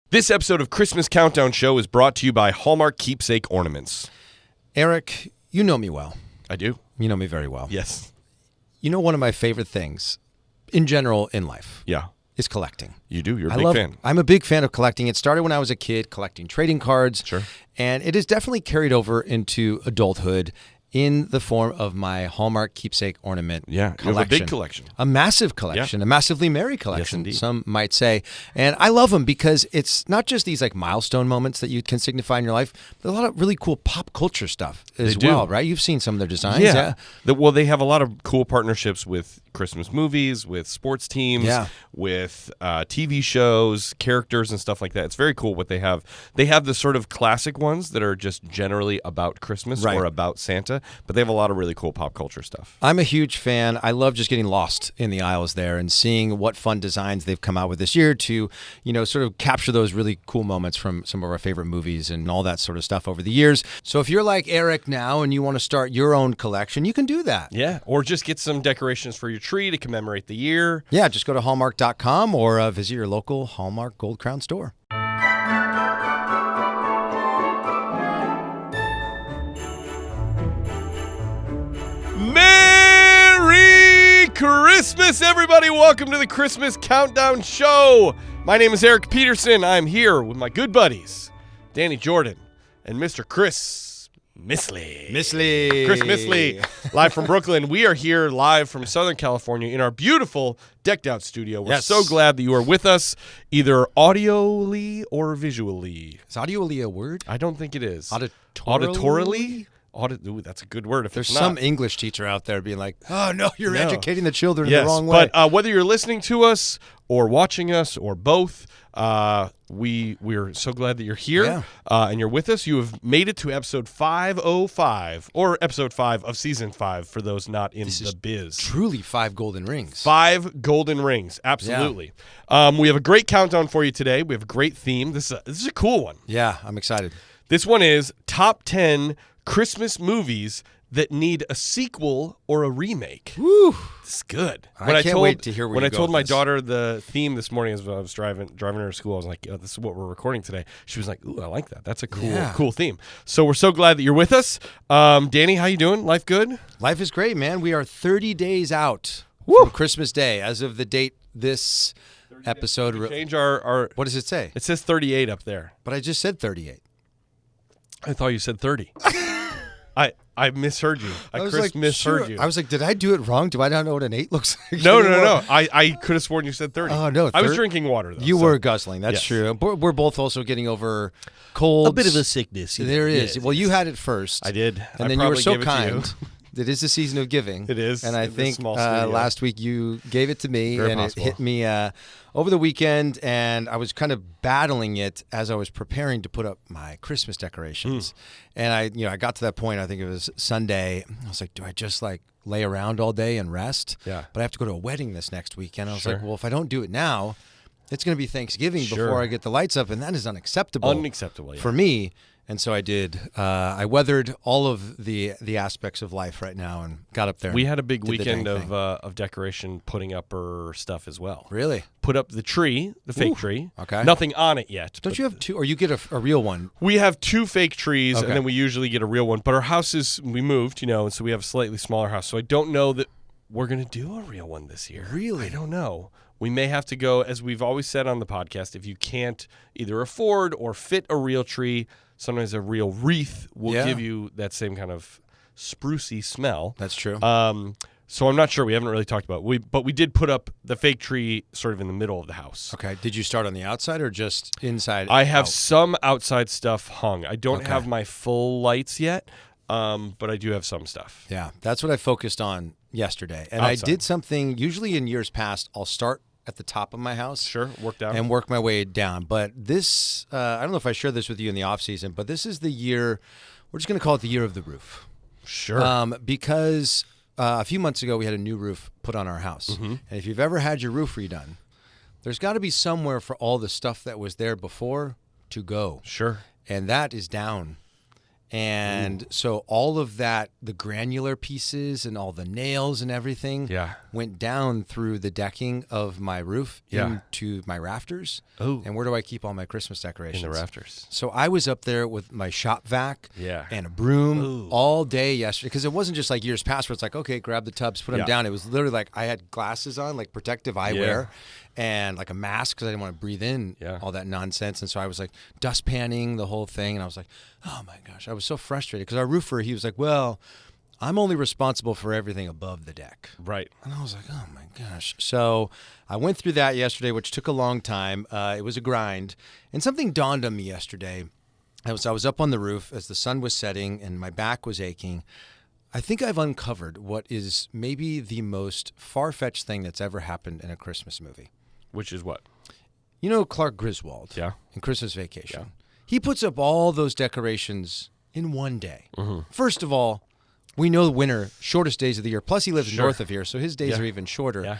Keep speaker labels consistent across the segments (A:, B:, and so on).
A: This episode of Christmas Countdown Show is brought to you by Hallmark Keepsake Ornaments.
B: Eric, you know me well.
A: I do.
B: You know me very well.
A: Yes.
B: You know one of my favorite things in general in life
A: Yeah.
B: is collecting.
A: You do. You're a big fan.
B: I'm a big fan of collecting. It started when I was a kid collecting trading cards.
A: Sure.
B: And it has definitely carried over into adulthood in the form of my Hallmark Keepsake Ornament collection.
A: You have a big collection.
B: A massive collection, a massively merry collection,
A: indeed.
B: some might say. And I love them because it's not just these like milestone moments that you can signify in your life, but a lot of really cool pop culture stuff as well, right? You've seen some of their designs.
A: Yeah. Well, they have a lot of cool partnerships with Christmas movies, with sports teams, with TV shows, characters and stuff like that. It's very cool what they have. They have the sort of classic ones that are just generally about Christmas or about Santa, but they have a lot of really cool pop culture stuff.
B: I'm a huge fan. I love just getting lost in the aisles there and seeing what fun designs they've come out with this year to, you know, sort of capture those really cool moments from some of our favorite movies and all that sort of stuff over the years. So if you're like Eric now and you want to start your own collection, you can do that.
A: Yeah, or just get some decorations for your tree to commemorate the year.
B: Yeah, just go to Hallmark.com or visit your local Hallmark Gold Crown store.
A: Merry Christmas, everybody. Welcome to the Christmas Countdown Show. My name is Eric Petersen. I'm here with my good buddies, Danny Jordan and Mr. Chris Misley. Chris Misley, live from Brooklyn. We are here live from Southern California in our beautiful decked out studio. We're so glad that you are with us, either audioly or visually.
B: Is audioly a word?
A: I don't think it is.
B: Auditorily?
A: Ooh, that's a good word. If
B: There's
A: it's
B: some
A: not.
B: English teacher out there being like, oh, no, you're educating the children the wrong way.
A: But whether you're listening to us or watching us or both, we're so glad that you're here and you're with us. You have made it to episode 505, or episode 5 of season 5 for those not in the biz.
B: Truly 5 golden rings.
A: 5 golden rings, absolutely. Yeah. We have a great countdown for you today. We have a great theme. This is a cool one.
B: Yeah, I'm excited.
A: This one is top 10 Christmas movies that need a sequel or a remake.
B: Woo!
A: It's good.
B: I can't wait to hear where
A: When
B: you
A: I
B: go
A: told with
B: my
A: this. Daughter the theme this morning as I was driving her to school, I was like, this is what we're recording today. She was like, ooh, I like that. That's a cool theme. So we're so glad that you're with us. Danny, how you doing? Life good?
B: Life is great, man. We are 30 days out from Christmas Day as of the date this episode.
A: Change our
B: what does it say?
A: It says 38 up there.
B: But I just said 38.
A: I thought you said 30. I misheard you. Misheard you.
B: I was like, did I do it wrong? Do I not know what an 8 looks like?
A: No. I could have sworn you said 30.
B: Oh, no.
A: I was drinking water, though.
B: You were guzzling. That's true. We're both also getting over colds.
C: A bit of a sickness.
B: There is. Well, you had it first.
A: I did.
B: And then you were so kind. It is the season of giving.
A: It is.
B: And I think last week you gave it to me, and it hit me over the weekend, and I was kind of battling it as I was preparing to put up my Christmas decorations. And I got to that point, I think it was Sunday. I was like, do I just like lay around all day and rest?
A: Yeah.
B: But I have to go to a wedding this next weekend. I was like, well, if I don't do it now, it's going to be Thanksgiving before I get the lights up, and that is unacceptable. For me. And so I did. I weathered all of the aspects of life right now and got up there.
A: We had a big weekend of decoration, putting up our stuff as well.
B: Really?
A: Put up the tree, the fake tree.
B: Okay.
A: Nothing on it yet.
B: Don't you have 2, or you get a real one?
A: We have 2 fake trees, and then we usually get a real one. But our house we moved, and so we have a slightly smaller house. So I don't know that we're going to do a real one this year.
B: Really?
A: I don't know. We may have to go, as we've always said on the podcast, if you can't either afford or fit a real tree, sometimes a real wreath will give you that same kind of sprucey smell.
B: That's true.
A: So I'm not sure. We haven't really talked about it. But we did put up the fake tree sort of in the middle of the house.
B: Okay. Did you start on the outside or just inside?
A: I have some outside stuff hung. I don't have my full lights yet, but I do have some stuff.
B: Yeah. That's what I focused on yesterday. And outside. I did something, usually in years past, I'll start at the top of my house.
A: Sure, work down.
B: And work my way down. But this, I don't know if I shared this with you in the off season, but this is the year, we're just going to call it the year of the roof.
A: Sure.
B: Because a few months ago, we had a new roof put on our house. Mm-hmm. And if you've ever had your roof redone, there's got to be somewhere for all the stuff that was there before to go.
A: Sure.
B: And that is down. And so all of that, the granular pieces and all the nails and everything went down through the decking of my roof into my rafters.
A: Oh.
B: And where do I keep all my Christmas decorations?
A: In the rafters.
B: So I was up there with my shop vac and a broom all day yesterday, because it wasn't just like years past where it's like, okay, grab the tubs, put them down. It was literally like I had glasses on, like protective eyewear. And like a mask because I didn't want to breathe in all that nonsense. And so I was like dust panning the whole thing. And I was like, oh my gosh, I was so frustrated because our roofer, he was like, well, I'm only responsible for everything above the deck.
A: Right.
B: And I was like, oh my gosh. So I went through that yesterday, which took a long time. It was a grind. And something dawned on me yesterday. I was up on the roof as the sun was setting and my back was aching. I think I've uncovered what is maybe the most far-fetched thing that's ever happened in a Christmas movie.
A: Which is what?
B: You know Clark Griswold in Christmas Vacation.
A: Yeah.
B: He puts up all those decorations in one day. First of all, we know the winter, shortest days of the year. Plus, he lives north of here, so his days are even shorter. Yeah.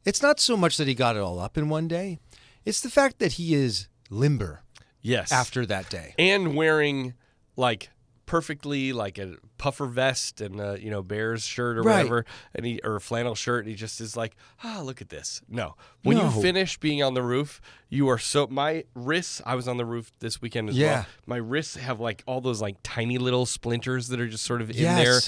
B: It's not so much that he got it all up in one day. It's the fact that he is limber after that day.
A: And wearing, like, perfectly like a puffer vest and a Bears shirt or whatever, and or a flannel shirt, and he just is like, look at this. When you finish being on the roof, you are so, my wrists, I was on the roof this weekend as well. My wrists have like all those like tiny little splinters that are just sort of in there,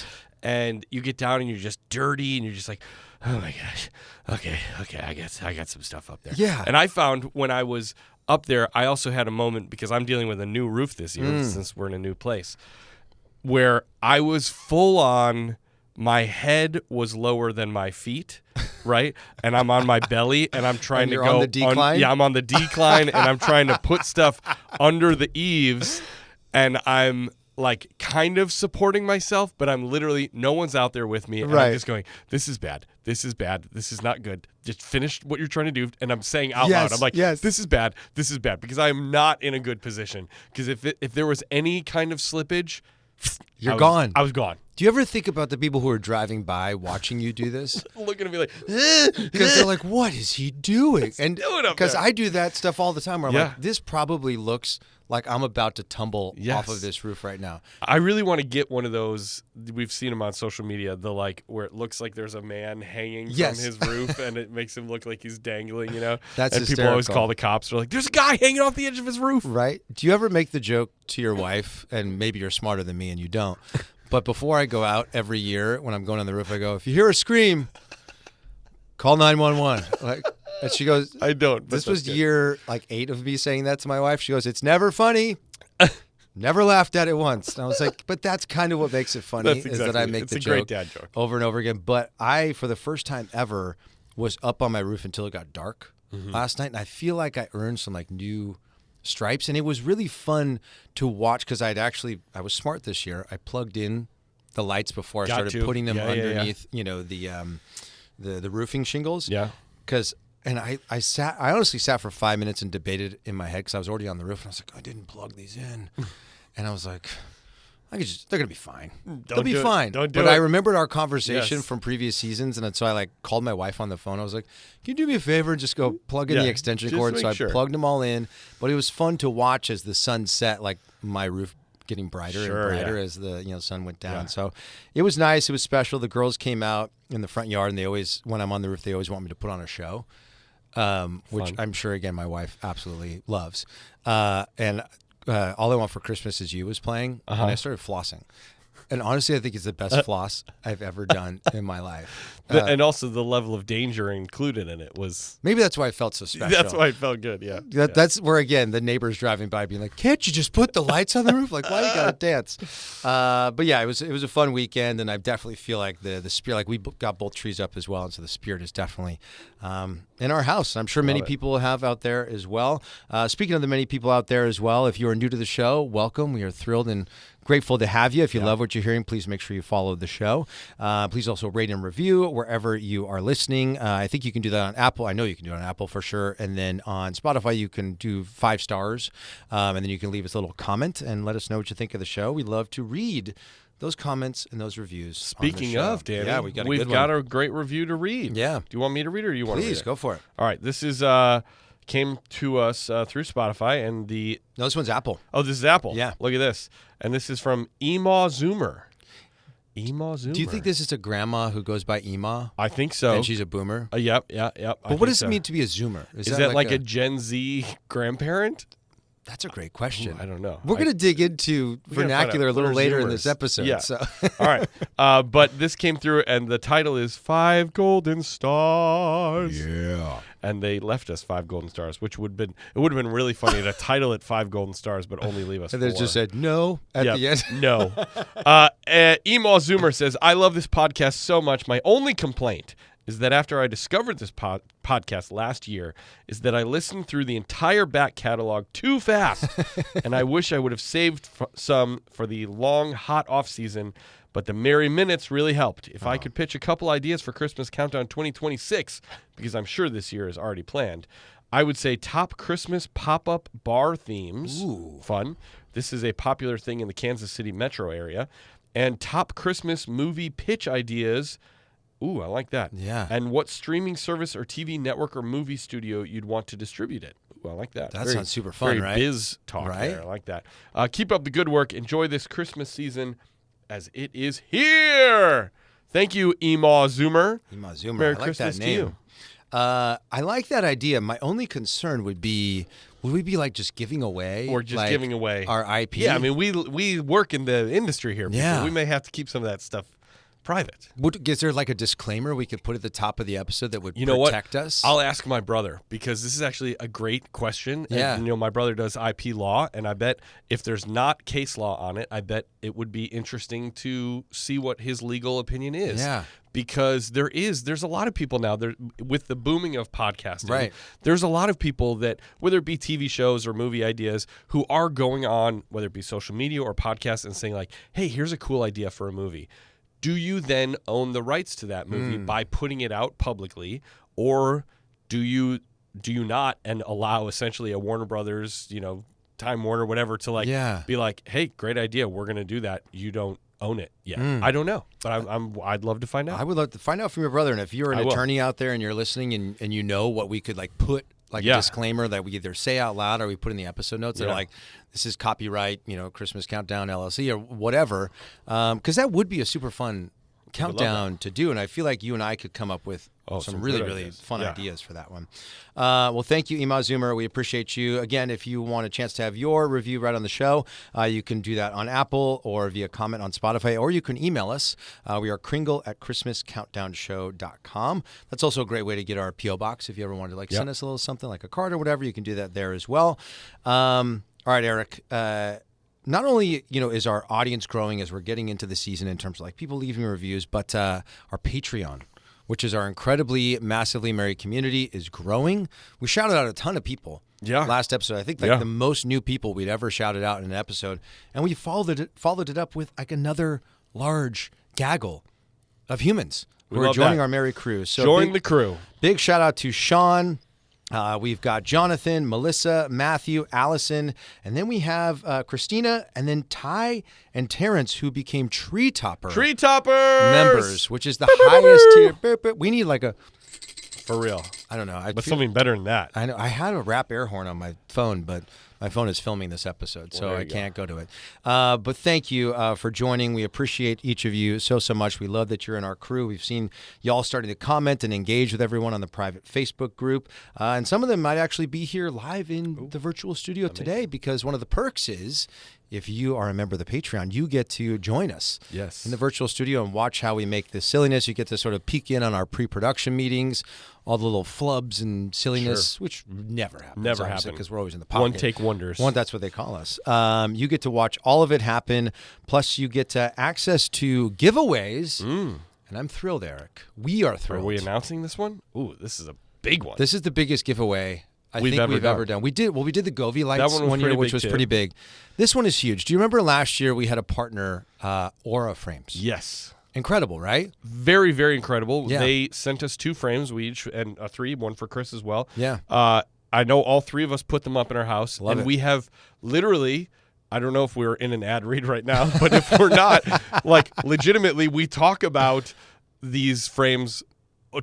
A: and you get down and you're just dirty and you're just like, oh my gosh, okay, I got some stuff up there. And I found when I was up there, I also had a moment, because I'm dealing with a new roof this year since we're in a new place, where I was full on, my head was lower than my feet, right? And I'm on my belly, and I'm trying to go
B: on the decline?
A: I'm on the decline, and I'm trying to put stuff under the eaves, and I'm like kind of supporting myself, but I'm literally, no one's out there with me. And I'm just going, this is bad. This is bad. This is not good. Just finish what you're trying to do. And I'm saying out loud, I'm like, this is bad. This is bad, because I am not in a good position. Because if there was any kind of slippage,
B: you're gone.
A: I was gone.
B: Do you ever think about the people who are driving by watching you do this?
A: Looking at me like,
B: because they're like, what is he doing? And because
A: I
B: I do that stuff all the time where I'm like, this probably looks like I'm about to tumble off of this roof right now.
A: I really want to get one of those. We've seen them on social media, the like where it looks like there's a man hanging from his roof and it makes him look like he's dangling,
B: That's
A: and
B: hysterical.
A: People always call the cops. They're like, there's a guy hanging off the edge of his roof.
B: Right. Do you ever make the joke to your wife, and maybe you're smarter than me and you don't, but before I go out every year when I'm going on the roof, I go, if you hear a scream, call 911. And she goes,
A: I don't.
B: This was year 8 of me saying that to my wife. She goes, it's never funny. Never laughed at it once. And I was like, but that's kind of what makes it funny, is that I make the joke
A: great dad joke
B: over and over again. But I, for the first time ever, was up on my roof until it got dark last night. And I feel like I earned some new stripes. And it was really fun to watch, because I was smart this year. I plugged in the lights before I started putting them underneath, the roofing shingles.
A: Yeah.
B: And I honestly sat for 5 minutes and debated in my head, because I was already on the roof, and I was like, I didn't plug these in. And I was like, they're going to be fine. They'll be fine. But I remembered our conversation from previous seasons, and so I called my wife on the phone. I was like, can you do me a favor and just go plug in the extension cord? So I plugged them all in. But it was fun to watch as the sun set, my roof getting brighter and brighter as the sun went down. Yeah. So it was nice. It was special. The girls came out in the front yard, and they always, when I'm on the roof, they always want me to put on a show. Which I'm sure, again, my wife absolutely loves. And All I Want for Christmas Is You was playing, and I started flossing. And honestly, I think it's the best floss I've ever done in my life.
A: And also the level of danger included in it was...
B: Maybe that's why it felt so special.
A: That's why it felt good, yeah.
B: That's where, again, the neighbors driving by being like, can't you just put the lights on the roof? Like, why you got to dance? But yeah, it was a fun weekend, and I definitely feel like the spirit, we got both trees up as well, and so the spirit is definitely in our house. I'm sure many people have out there as well. Speaking of the many people out there as well, if you are new to the show, welcome. We are thrilled and grateful to have you. If you love what you're hearing, please make sure you follow the show. Please also rate and review wherever you are listening. I think you can do that on Apple. I know you can do it on Apple for sure. And then on Spotify, you can do 5 stars. And then you can leave us a little comment and let us know what you think of the show. We love to read those comments and those reviews.
A: Speaking of, Danny,
B: we've got
A: a great review to read.
B: Yeah.
A: Do you want me to read it, or do you want to read it?
B: Please, go for it.
A: All right. This is came to us through Spotify, and
B: No, this one's Apple.
A: Oh, this is Apple.
B: Yeah.
A: Look at this. And this is from Ema Zoomer. Ema Zoomer.
B: Do you think this is a grandma who goes by Ema?
A: I think so.
B: And she's a boomer?
A: Yep.
B: But what does it mean to be a Zoomer?
A: Is that like a Gen Z grandparent?
B: That's a great question.
A: Ooh, I don't know.
B: We're going to dig into vernacular a little later in this episode.
A: Yeah.
B: So.
A: All right. But this came through, and the title is 5 Golden Stars.
B: Yeah.
A: And they left us 5 golden stars, which would have been really funny to title it 5 golden stars, but only leave us 4.
B: And they just said no at the end.
A: No. Emo Zoomer says, I love this podcast so much. My only complaint is that after I discovered this podcast last year is that I listened through the entire back catalog too fast, and I wish I would have saved some for the long, hot off season, but the merry minutes really helped. If I could pitch a couple ideas for Christmas Countdown 2026, because I'm sure this year is already planned, I would say top Christmas pop-up bar themes.
B: Ooh.
A: Fun. This is a popular thing in the Kansas City metro area. And top Christmas movie pitch ideas. Ooh, I like that.
B: Yeah.
A: And what streaming service or TV network or movie studio you'd want to distribute it. Ooh, I like that.
B: That sounds super fun,
A: very
B: right?
A: Biz talk there. I like that. Keep up the good work. Enjoy this Christmas season as it is here. Thank you, Ema Zoomer.
B: Ema Zoomer.
A: Merry
B: I like
A: Christmas
B: that name.
A: to you.
B: I like that idea. My only concern would be, would we be like just giving away?
A: Or just
B: like,
A: giving away
B: our IP?
A: Yeah, I mean, we work in the industry here.
B: Yeah.
A: We may have to keep some of that stuff private.
B: Is there like a disclaimer we could put at the top of the episode that would
A: protect
B: us?
A: I'll ask my brother, because this is actually a great question.
B: Yeah.
A: And, my brother does IP law, and I bet if there's not case law on it, I bet it would be interesting to see what his legal opinion is.
B: Yeah.
A: Because there's a lot of people now there with the booming of podcasting.
B: Right.
A: There's a lot of people that, whether it be TV shows or movie ideas, who are going on, whether it be social media or podcasts, and saying like, hey, here's a cool idea for a movie. Do you then own the rights to that movie by putting it out publicly, or do you not, and allow essentially a Warner Brothers, Time Warner, whatever, to be like, hey, great idea, we're going to do that. You don't own it yet. I don't know, but I'd love to find out.
B: I would love to find out from your brother, and if you're an attorney out there and you're listening and you know what we could like put a disclaimer that we either say out loud or we put in the episode notes that are like, this is copyright, Christmas Countdown LLC or whatever, because that would be a super fun countdown to do, and I feel like you and I could come up with some really, really fun ideas for that one. Well, thank you, Ema Zoomer. We appreciate you. Again, if you want a chance to have your review right on the show, you can do that on Apple or via comment on Spotify, or you can email us. We are kringle@christmascountdownshow.com. That's also a great way to get our P.O. box. If you ever wanted to send us a little something like a card or whatever, you can do that there as well. All right, Eric. Not only, is our audience growing as we're getting into the season in terms of like people leaving reviews, but our Patreon, which is our incredibly, massively married community, is growing. We shouted out a ton of people last episode. I think the most new people we'd ever shouted out in an episode. And we followed it up with like another large gaggle of humans who are joining our merry crew. So
A: join the crew.
B: Big shout out to Sean. We've got Jonathan, Melissa, Matthew, Allison, and then we have Christina, and then Ty and Terrence, who became Tree Toppers members, which is the highest tier. We need like a...
A: For real.
B: I don't know.
A: But something better than that.
B: I know. I had a rap air horn on my phone, but my phone is filming this episode, so I can't go to it. But thank you for joining. We appreciate each of you so much. We love that you're in our crew. We've seen y'all starting to comment and engage with everyone on the private Facebook group. And some of them might actually be here live in the virtual studio today, because one of the perks is, if you are a member of the Patreon, you get to join us in the virtual studio and watch how we make this silliness. You get to sort of peek in on our pre-production meetings, all the little flubs and silliness, which never happens.
A: Never happen,
B: because we're always in the pocket.
A: One take wonders.
B: That's what they call us. You get to watch all of it happen. Plus, you get access to giveaways. And I'm thrilled, Eric. We are thrilled.
A: Are we announcing this one? Ooh, this is a big one.
B: This is the biggest giveaway we've ever done. We did the Govee lights one year, which was pretty big. This one is huge. Do you remember last year we had a partner, Aura Frames?
A: Yes.
B: Incredible, right?
A: Very, very incredible.
B: Yeah.
A: They sent us 2 frames, we each, and a 3, one for Chris as well.
B: Yeah.
A: I know all 3 of us put them up in our house.
B: Love it.
A: We have literally, I don't know if we're in an ad read right now, but if we're not, like legitimately, we talk about these frames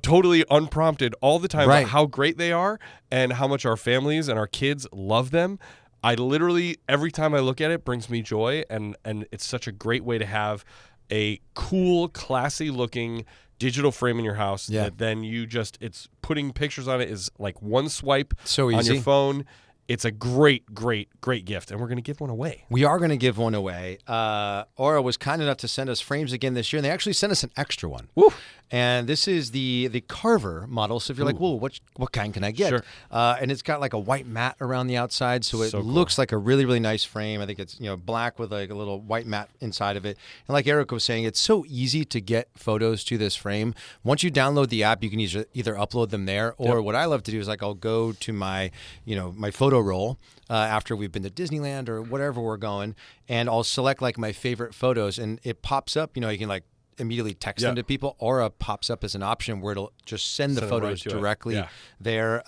A: totally unprompted all the time
B: Right.
A: about how great they are and how much our families and our kids love them. I literally, every time I look at it, brings me joy, and it's such a great way to have a cool, classy-looking digital frame in your house that then it's putting pictures on it is like one swipe on your phone. It's a great, great, great gift, and we're going to give one away.
B: We are going to give one away. Aura was kind enough to send us frames again this year, and they actually sent us an extra one.
A: Woo.
B: And this is the Carver model. So if you're like, "Whoa, what kind can I get?"
A: Sure.
B: And it's got like a white mat around the outside, so it looks like a really, really nice frame. I think it's black with like a little white mat inside of it. And like Eric was saying, it's so easy to get photos to this frame. Once you download the app, you can either upload them there, or what I love to do is like I'll go to my my photo roll after we've been to Disneyland or whatever we're going, and I'll select like my favorite photos, and it pops up. You can like immediately text them to people. Aura pops up as an option where it'll just send the photos directly there.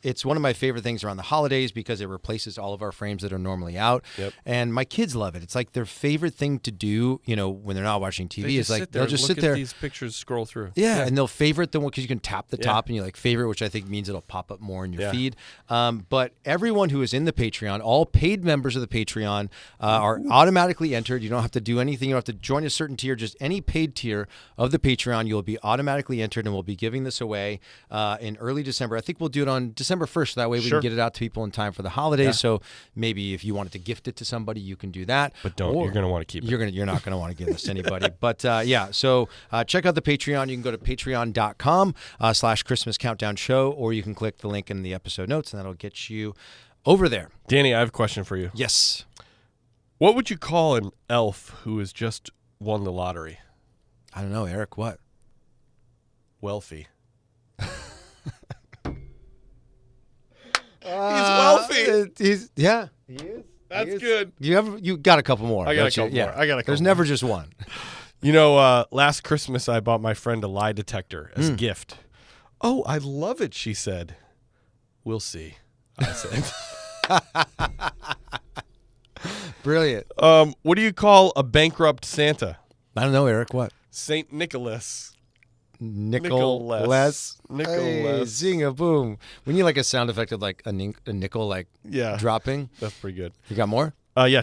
B: It's one of my favorite things around the holidays because it replaces all of our frames that are normally out. And my kids love it. It's like their favorite thing to do, when they're not watching TV. Is like they'll just sit there.
A: These pictures scroll through.
B: And they'll favorite the one because you can tap the top and you like favorite, which I think means it'll pop up more in your feed. But everyone who is in the Patreon, all paid members of the Patreon are automatically entered. You don't have to do anything. You don't have to join a certain tier. Just any paid tier of the Patreon, you'll be automatically entered, and we'll be giving this away in early December. I think we'll do it on December 1st, so that way we can get it out to people in time for the holidays. So maybe if you wanted to gift it to somebody, you can do that.
A: But don't. You're going to want to keep it.
B: You're not going to want to give this to anybody. But so check out the Patreon. You can go to patreon.com/Christmas Countdown Show, or you can click the link in the episode notes, and that'll get you over there.
A: Danny, I have a question for you.
B: Yes.
A: What would you call an elf who has just won the lottery?
B: I don't know, Eric. What?
A: Wealthy. He's wealthy.
B: He is. He is.
A: That's good.
B: You got a couple more.
A: I got a couple more.
B: There's never just one.
A: Last Christmas I bought my friend a lie detector as a gift. Oh, I love it, she said. We'll see, I said.
B: Brilliant.
A: What do you call a bankrupt Santa?
B: I don't know, Eric. What?
A: Saint Nicholas.
B: Nicholas.
A: Nicholas.
B: Zing a boom. We need like a sound effect of like a nickel like dropping.
A: That's pretty good.
B: You got more?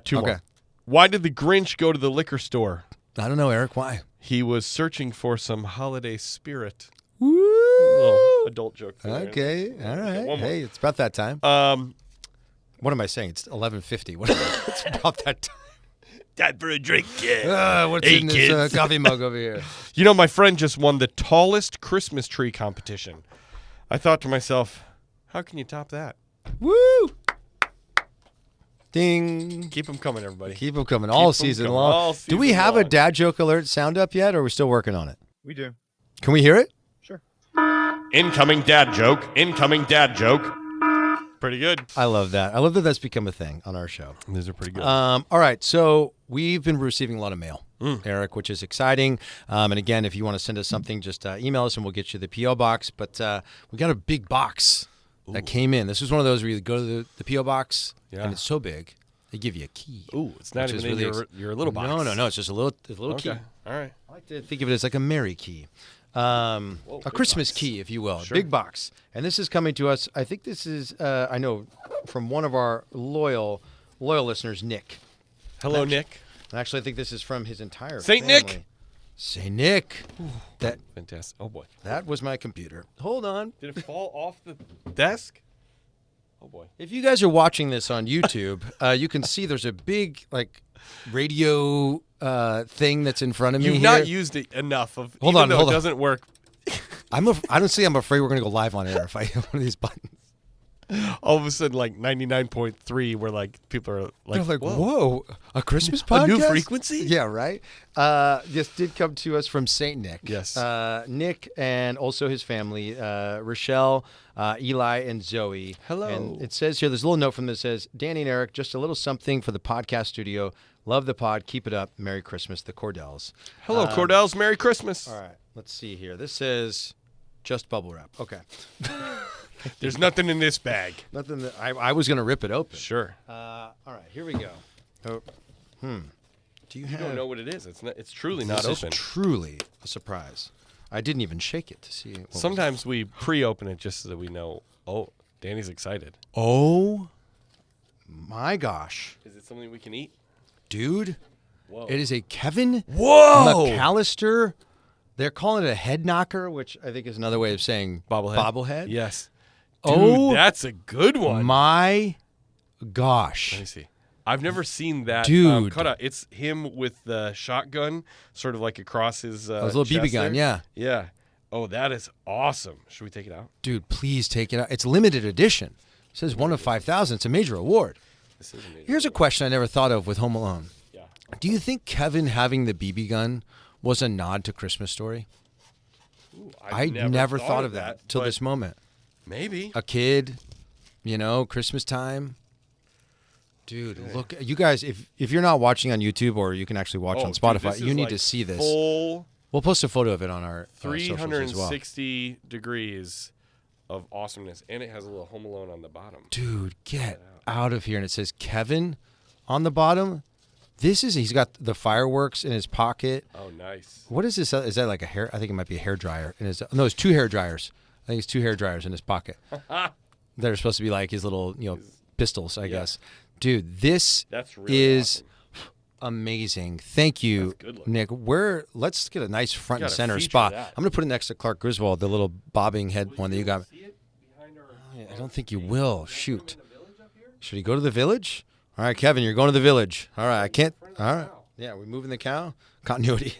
A: Two more. Why did the Grinch go to the liquor store?
B: I don't know, Eric. Why?
A: He was searching for some holiday spirit.
B: Woo!
A: Little adult joke.
B: Okay. All right. Hey, it's about that time. What am I saying? It's 11:50. It's about that time.
A: Time for a drink, kid.
B: What's in this coffee mug over here?
A: My friend just won the tallest Christmas tree competition. I thought to myself, how can you top that?
B: Woo! Ding.
A: Keep them coming, everybody.
B: Keep them coming all season long. Do we have a dad joke alert sound up yet, or are we still working on it?
C: We do.
B: Can we hear it?
C: Sure.
A: Incoming dad joke. Incoming dad joke. Pretty good.
B: I love that. I love that that's become a thing on our show.
A: These are pretty good.
B: All right. So we've been receiving a lot of mail, Eric, which is exciting. And again, if you want to send us something, just email us and we'll get you the P.O. box. But we got a big box that came in. This was one of those where you go to the P.O. box and it's so big, they give you a key.
A: Ooh, it's not even really your little box.
B: No. It's just a little key.
A: All right.
B: I like to think of it as like a Mary key. A Christmas key, if you will.
A: Sure.
B: Big box. And this is coming to us, I think this is, I know, from one of our loyal listeners, Nick.
A: Hello, Nick.
B: Actually, I think this is from his entire
A: Saint
B: family.
A: Nick.
B: Saint Nick. That
A: fantastic. Oh, boy.
B: That was my computer. Hold on.
A: Did it fall off the desk? Oh, boy.
B: If you guys are watching this on YouTube, you can see there's a big, radio thing that's in front of me.
A: You've not used it enough.
B: Hold on.
A: It doesn't work.
B: I'm afraid we're going to go live on air if I hit one of these buttons.
A: All of a sudden, 99.3, where people are
B: they're like, whoa, a Christmas podcast?
A: A new frequency?
B: Yeah, right. This did come to us from Saint Nick.
A: Yes.
B: Nick and also his family, Rochelle, Eli, and Zoe.
A: Hello.
B: And it says here, there's a little note from this that says, Danny and Eric, just a little something for the podcast studio. Love the pod. Keep it up. Merry Christmas, the Cordells.
A: Hello, Cordells. Merry Christmas.
B: All right. Let's see here. This says just bubble wrap. Okay.
A: There's nothing in this bag.
B: Nothing. I was going to rip it open.
A: Sure.
B: All right. Here we go. Do you
A: don't know what it is. It's truly not open.
B: This is truly a surprise. I didn't even shake it to see.
A: Sometimes we pre-open it just so that we know, oh, Danny's excited.
B: Oh, my gosh.
A: Is it something we can eat?
B: Dude,
A: Whoa.
B: It is a Kevin
A: Whoa!
B: McAllister. They're calling it a head knocker, which I think is another way of saying bobblehead.
A: Yes. Dude, that's a good one.
B: My gosh.
A: Let me see. I've never seen that cutout. It's him with the shotgun, sort of like across his
B: his little BB gun,
A: yeah. Yeah. Oh, that is awesome. Should we take it out?
B: Dude, please take it out. It's limited edition. It says 1 of 5,000. It's a major award.
A: This is a major
B: Here's a question I never thought of with Home Alone.
A: Yeah.
B: Do you think Kevin having the BB gun was a nod to Christmas Story?
A: Ooh,
B: I never thought of that till this moment.
A: Maybe.
B: A kid, Christmas time. Dude, look, you guys, if you're not watching on YouTube or you can actually watch on Spotify, you need to see this. We'll post a photo of it on our
A: 360 degrees of awesomeness, and it has a little Home Alone on the bottom.
B: Dude, get out of here. And it says Kevin on the bottom. He's got the fireworks in his pocket.
A: Oh, nice.
B: What is this? Is that like a hair? I think it might be a hair dryer. No, it's 2 hair dryers. I think it's 2 hair dryers in his pocket. They're supposed to be like his little, pistols, I guess. Dude, this is amazing. Thank you, Nick. Let's get a nice front and center spot. I'm going to put it next to Clark Griswold, the little bobbing head one that you got. I don't think you will. Shoot. Should he go to the village? All right, Kevin, you're going to the village. All right, I can't. All right. Yeah, we're moving the cow. Continuity.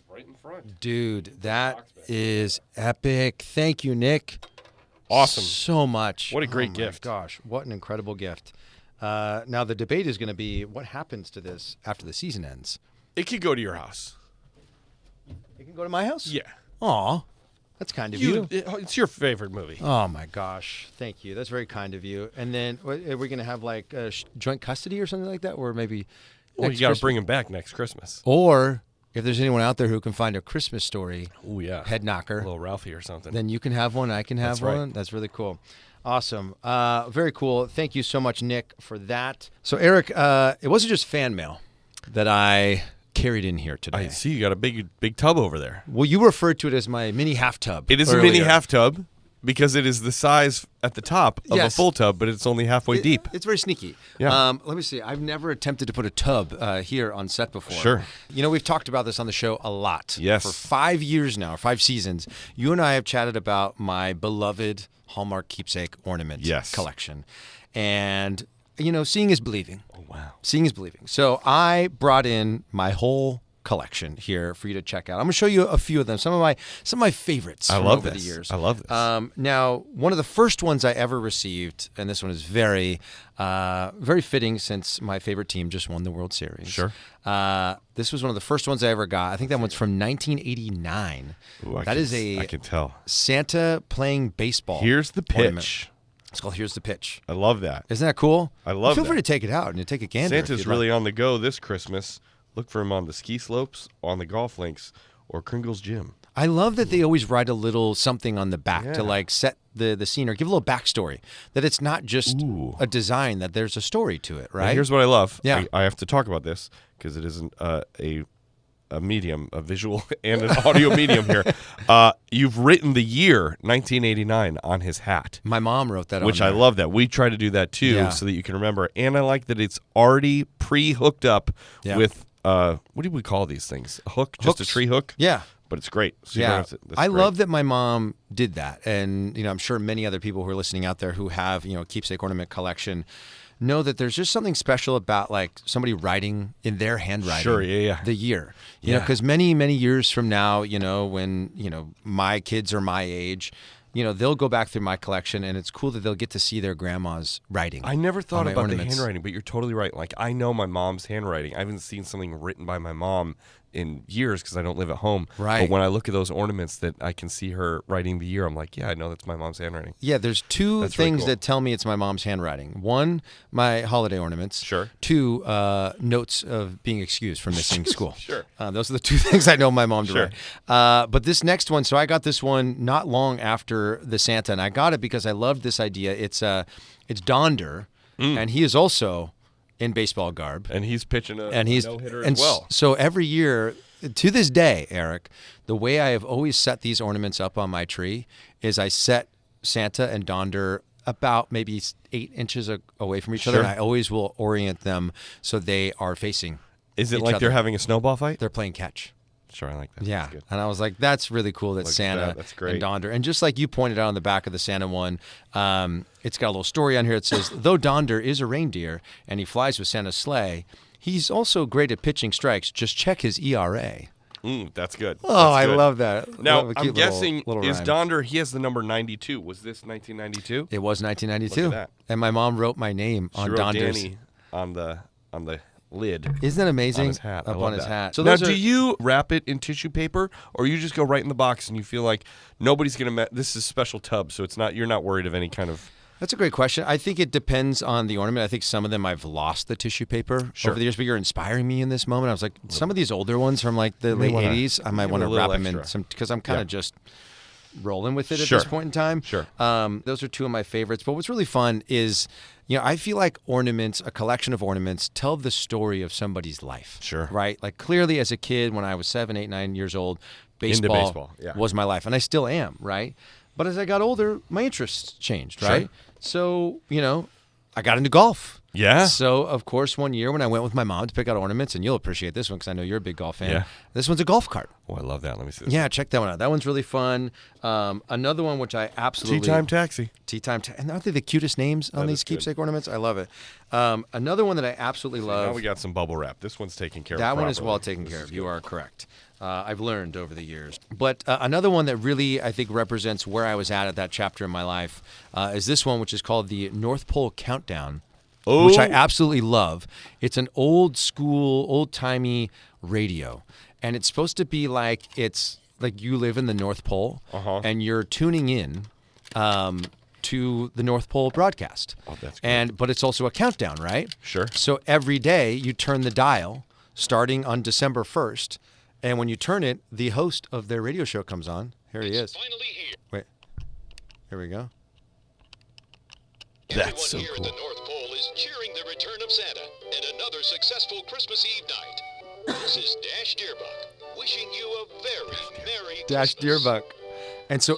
A: Right in front.
B: Dude, that is epic. Thank you, Nick.
A: Awesome.
B: So much.
A: What a great gift.
B: Gosh, what an incredible gift. Now, the debate is going to be what happens to this after the season ends.
A: It could go to your house.
B: It can go to my house?
A: Yeah.
B: Aw, that's kind of you.
A: It's your favorite movie.
B: Oh, my gosh. Thank you. That's very kind of you. And then are we going to have like joint custody or something like that? Or maybe
A: you got to bring him back next Christmas.
B: Or if there's anyone out there who can find a Christmas Story head knocker,
A: a little Ralphie or something,
B: then you can have one. I can have one. Right. That's really cool. Awesome. Very cool. Thank you so much, Nick, for that. So, Eric, it wasn't just fan mail that I carried in here today.
A: I see you got a big tub over there.
B: Well, you referred to it as my mini half tub.
A: It is a mini half tub because it is the size at the top of a full tub, but it's only halfway deep.
B: It's very sneaky.
A: Yeah.
B: Let me see. I've never attempted to put a tub here on set before.
A: Sure.
B: We've talked about this on the show a lot.
A: Yes.
B: For 5 years now, 5 seasons, you and I have chatted about my beloved Hallmark keepsake ornament collection. And, seeing is believing.
A: Oh, wow.
B: Seeing is believing. So I brought in my whole collection here for you to check out. I'm going to show you a few of them. Some of my favorites from over the years.
A: I love this.
B: Now, one of the first ones I ever received, and this one is very, very fitting since my favorite team just won the World Series.
A: Sure.
B: This was one of the first ones I ever got. I think that one's from 1989. Ooh, I
A: can tell.
B: Santa playing baseball.
A: Here's the pitch.
B: Ornament. It's called Here's the Pitch.
A: I love that.
B: Isn't that cool?
A: I love
B: Feel free to take it out and take a gander.
A: Santa's really on the go this Christmas. Look for him on the ski slopes, on the golf links, or Kringle's Gym.
B: I love that they always write a little something on the back to like set the scene or give a little backstory. That it's not just a design, that there's a story to it, right?
A: Now here's what I love.
B: Yeah.
A: I have to talk about this because it isn't a medium, a visual and an audio medium here. You've written the year 1989 on his hat.
B: My mom wrote that on
A: which I love that. We try to do that too so that you can remember. And I like that it's already pre-hooked up with, what do we call these things? A hook? Just a tree hook?
B: Yeah.
A: But it's great. So
B: I love that my mom did that. And, I'm sure many other people who are listening out there who have, keepsake ornament collection know that there's just something special about like somebody writing in their handwriting the year. You know, because many, many years from now, when, my kids are my age, they'll go back through my collection, and it's cool that they'll get to see their grandma's writing.
A: I never thought about the handwriting, but you're totally right. Like, I know my mom's handwriting. I haven't seen something written by my mom in years because I don't live at home.
B: Right.
A: But when I look at those ornaments that I can see her writing the year, I'm like, yeah, I know that's my mom's handwriting.
B: Yeah, there's two things that tell me it's my mom's handwriting. One, my holiday ornaments.
A: Sure.
B: Two, notes of being excused from missing school.
A: Sure.
B: Those are the two things I know my mom to write. But this next one, so I got this one not long after the Santa, and I got it because I loved this idea. It's Donder, and he is also in baseball garb.
A: And he's pitching a no-hitter
B: and
A: as well.
B: So every year, to this day, Eric, the way I have always set these ornaments up on my tree is I set Santa and Donder about maybe 8 inches away from each other, and I always will orient them so they are facing
A: Is it
B: each
A: like
B: other.
A: they're having a snowball fight?
B: They're playing catch.
A: Sure, I like that.
B: Yeah,
A: That's good.
B: and I was like, that's really cool that
A: Look at
B: Santa
A: that. That's great.
B: and Donder. And just like you pointed out on the back of the Santa one, it's got a little story on here. It says, though Donder is a reindeer and he flies with Santa's sleigh, he's also great at pitching strikes. Just check his ERA.
A: That's good.
B: Oh,
A: That's
B: I
A: good.
B: love that.
A: Now,
B: Love a
A: I'm
B: cute
A: guessing,
B: little
A: is
B: rhyme.
A: Donder, he has the number 92. Was this 1992?
B: It was 1992.
A: Look at that.
B: And my mom wrote my name
A: She
B: on
A: wrote
B: Donder's.
A: Danny on the lid.
B: Isn't that amazing?
A: On his hat. I
B: Up
A: love
B: on his
A: that.
B: hat. So
A: now,
B: those
A: do
B: are,
A: you wrap it in tissue paper, or you just go right in the box and you feel like nobody's going to... This is a special tub, so you're not worried of any kind of...
B: That's a great question. I think it depends on the ornament. I think some of them I've lost the tissue paper over the years, but you're inspiring me in this moment. I was like, some of these older ones from like the late 80s, I might want to wrap them in some, because I'm kind of just rolling with it at this point in time.
A: Sure.
B: Those are two of my favorites. But what's really fun is, I feel like ornaments, a collection of ornaments, tell the story of somebody's life.
A: Sure.
B: Right? Like clearly as a kid, when I was 7, 8, 9 years old, baseball, was my life. And I still am, right? But as I got older, my interests changed, right?
A: Sure.
B: So, I got into golf.
A: Yeah.
B: So, of course, one year when I went with my mom to pick out ornaments, and you'll appreciate this one because I know you're a big golf fan.
A: Yeah.
B: This one's a golf cart.
A: Oh, I love that. Let me see this.
B: Yeah, check that one out. That one's really fun. Another one which I absolutely...
A: Tea Time Taxi.
B: And aren't they the cutest names on these keepsake ornaments? I love it. Another one that I absolutely love...
A: Now we got some bubble wrap. This one's taken care of.
B: That one is
A: properly.
B: well taken care of. You are correct. I've learned over the years. But another one that really, I think, represents where I was at that chapter in my life is this one, which is called the North Pole Countdown, which I absolutely love. It's an old school, old-timey radio. And it's supposed to be like it's like you live in the North Pole and you're tuning in to the North Pole broadcast.
A: Oh, that's great.
B: But it's also a countdown, right?
A: Sure.
B: So every day you turn the dial starting on December 1st. And when you turn it, the host of their radio show comes on. Here he is.
C: Finally here.
B: Wait. Here we go.
A: That's so
C: Everyone here
A: cool.
C: at the North Pole is cheering the return of Santa and another successful Christmas Eve night. This is Dash Deerbuck wishing you a very Merry
B: Dash
C: Christmas.
B: Deerbuck. And so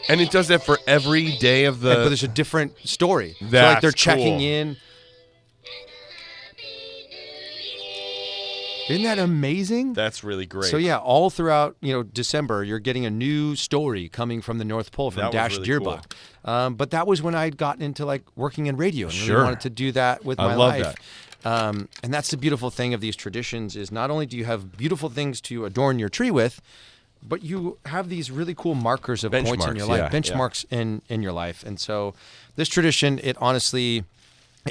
A: And it does that for every day of the...
B: but there's a different story. So like
A: That's
B: they're checking
A: cool.
B: in. Isn't that amazing?
A: That's really great.
B: So yeah, all throughout December, you're getting a new story coming from the North Pole from
A: That was
B: Dash
A: really
B: Deerbuck. But that was when I'd gotten into like working in radio and really
A: Sure.
B: wanted to do that with
A: I
B: my
A: love
B: life. And that's the beautiful thing of these traditions is not only do you have beautiful things to adorn your tree with, but you have these really cool markers of points in your life, benchmarks in your life. And so this tradition, it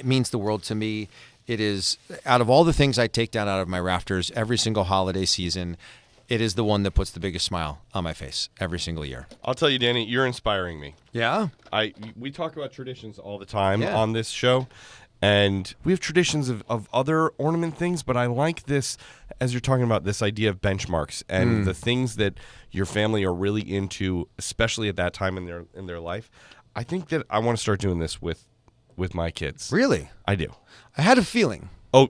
B: means the world to me. It is, out of all the things I take down out of my rafters every single holiday season, it is the one that puts the biggest smile on my face every single year.
A: I'll tell you, Danny, you're inspiring me.
B: Yeah?
A: We talk about traditions all the time
B: Yeah.
A: on this show, and we have traditions of other ornament things, but I like this, as you're talking about, this idea of benchmarks and the things that your family are really into, especially at that time in their life. I think that I want to start doing this with my kids.
B: Really?
A: I do.
B: I had a feeling.
A: Oh,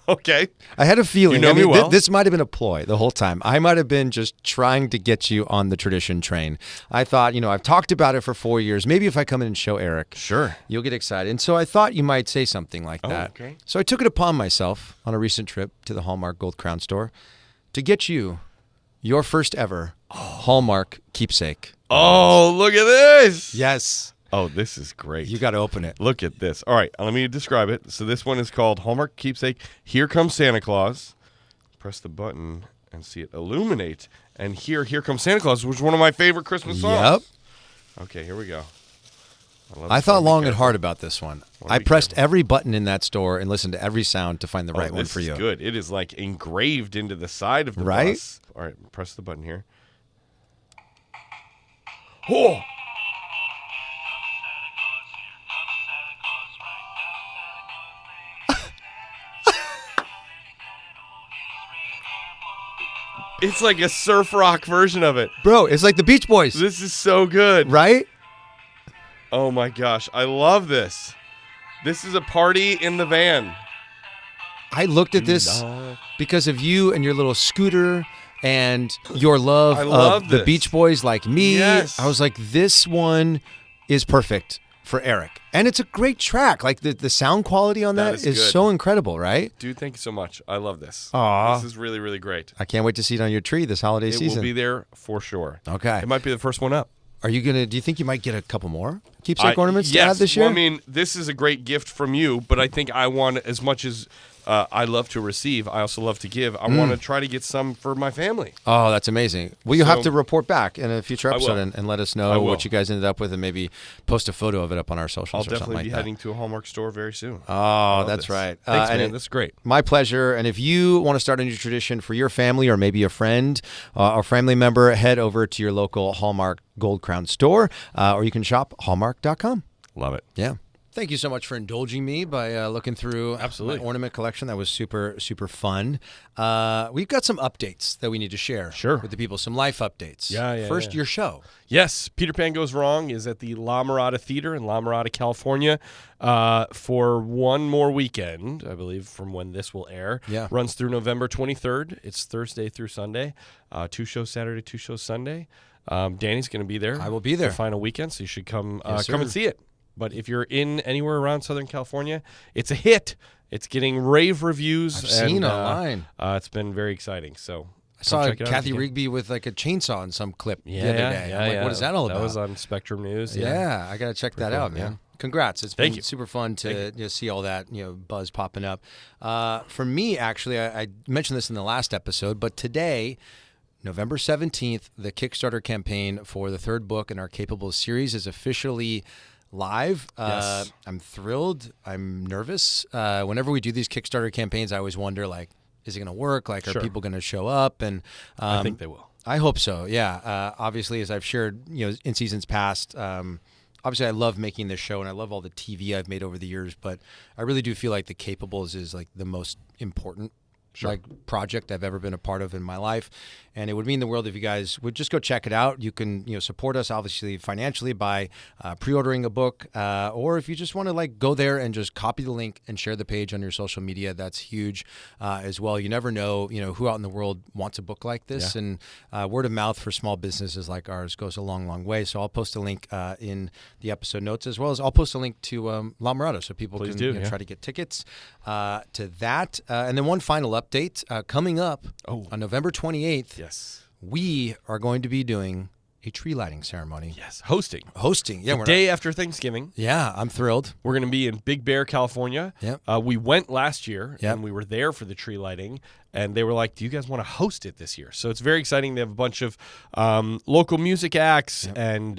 A: okay.
B: I had a feeling.
A: You know me well.
B: This might have been a ploy the whole time. I might have been just trying to get you on the tradition train. I thought, I've talked about it for 4 years. Maybe if I come in and show Eric,
A: Sure.
B: you'll get excited. And so I thought you might say something like that.
A: Okay.
B: So I took it upon myself on a recent trip to the Hallmark Gold Crown store to get you your first ever Hallmark keepsake.
A: Oh, look at this.
B: Yes.
A: Oh, this is great.
B: You got to open it.
A: Look at this. All right, let me describe it. So this one is called Hallmark Keepsake. Here Comes Santa Claus. Press the button and see it illuminate. And Here Comes Santa Claus, which is one of my favorite Christmas songs.
B: Yep.
A: Okay, here we go.
B: I thought long and hard about this one. I pressed every button in that store and listened to every sound to find the right one for you.
A: This is good. It is like engraved into the side of the
B: Right?
A: bus. All right, press the button here. Oh! It's like a surf rock version of it.
B: Bro, it's like the Beach Boys.
A: This is so good.
B: Right?
A: Oh my gosh, I love this. This is a party in the van.
B: I looked at this because of you and your little scooter and your love of the Beach Boys like me.
A: Yes.
B: I was like, this one is perfect for Eric. And it's a great track. Like the sound quality on that is so incredible, right?
A: Dude, thank you so much. I love this.
B: Aw.
A: This is really, really great.
B: I can't wait to see it on your tree this holiday season.
A: It will be there for sure.
B: Okay.
A: It might be the first one up.
B: Do you think you might get a couple more keepsake ornaments to add this year?
A: Well, I mean, this is a great gift from you, but I think I want, as much as I love to receive, I also love to give. I want to try to get some for my family.
B: Oh, that's amazing. Well, you'll have to report back in a future episode and let us know what you guys ended up with and maybe post a photo of it up on our socials or something like that.
A: I'll definitely be heading to a Hallmark store very soon.
B: Oh, that's right.
A: Thanks, man. That's great.
B: My pleasure. And if you want to start a new tradition for your family or maybe a friend or family member, head over to your local Hallmark Gold Crown store or you can shop hallmark.com.
A: Love it.
B: Yeah. Thank you so much for indulging me by looking through my ornament collection. That was super, super fun. We've got some updates that we need to share with the people, some life updates. First, your show.
A: Yes, Peter Pan Goes Wrong is at the La Mirada Theater in La Mirada, California for one more weekend, I believe, from when this will air.
B: Yeah.
A: Runs through November 23rd. It's Thursday through Sunday. 2 shows Saturday, 2 shows Sunday. Danny's going to be there.
B: I will be there.
A: The final weekend, so you should come and see it. But if you're in anywhere around Southern California, it's a hit. It's getting rave reviews.
B: I've seen online.
A: It's been very exciting. So
B: I saw Kathy Rigby with like a chainsaw in some clip the other day. I'm like, what is that all about?
A: That was on Spectrum News.
B: Yeah, I got to check that out, man. Yeah. Congrats. It's been super fun to see all that buzz popping up. For me, actually, I mentioned this in the last episode, but today, November 17th, the Kickstarter campaign for the third book in our Capable series is officially live.
A: Yes.
B: I'm thrilled. I'm nervous. Whenever we do these Kickstarter campaigns, I always wonder, like, is it going to work? Like, are people going to show up? And
A: I think they will.
B: I hope so. Yeah. Obviously, as I've shared, in seasons past, obviously I love making this show and I love all the TV I've made over the years, but I really do feel like the Capables is like the most important project I've ever been a part of in my life. And it would mean the world if you guys would just go check it out. You can, support us obviously financially by pre-ordering a book, or if you just want to like go there and just copy the link and share the page on your social media, that's huge as well. You never know, who out in the world wants a book like this, and word of mouth for small businesses like ours goes a long, long way. So I'll post a link in the episode notes, as well as I'll post a link to La Mirada so people can try to get tickets to that. And then one final update coming up on November 28th.
A: Yes.
B: We are going to be doing a tree lighting ceremony.
A: Yes. Hosting.
B: Yeah.
A: The day after Thanksgiving.
B: Yeah, I'm thrilled.
A: We're going to be in Big Bear, California.
B: Yep.
A: We went last year, and we were there for the tree lighting, and they were like, do you guys want to host it this year? So it's very exciting. They have a bunch of local music acts and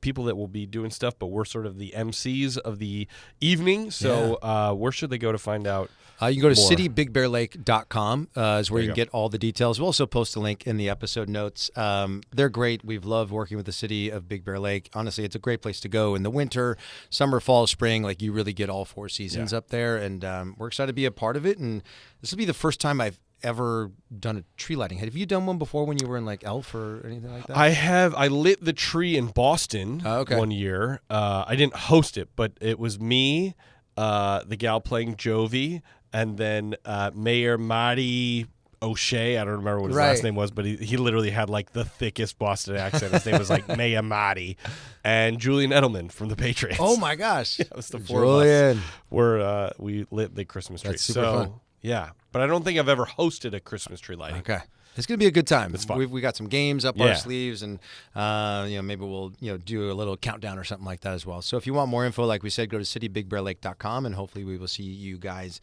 A: people that will be doing stuff, but we're sort of the MCs of the evening. So where should they go to find out?
B: You can go to citybigbearlake.com is where you can get all the details. We'll also post a link in the episode notes. They're great. We've loved working with the city of Big Bear Lake. Honestly, it's a great place to go in the winter, summer, fall, spring. Like, you really get all 4 seasons up there, and we're excited to be a part of it. And this will be the first time I've ever done a tree lighting. Have you done one before when you were in like Elf or anything like that?
A: I have. I lit the tree in Boston one year. I didn't host it, but it was me, the gal playing Jovi, and then Mayor Marty O'Shea. I don't remember what his last name was, but he literally had like the thickest Boston accent. His name was like Mayor Marty. And Julian Edelman from the Patriots.
B: Oh my gosh.
A: That was the four of us where we lit the Christmas tree.
B: That's super fun.
A: Yeah, but I don't think I've ever hosted a Christmas tree lighting.
B: Okay. It's going to be a good time.
A: It's fun.
B: We got some games up our sleeves, and maybe we'll do a little countdown or something like that as well. So if you want more info, like we said, go to citybigbearlake.com, and hopefully we will see you guys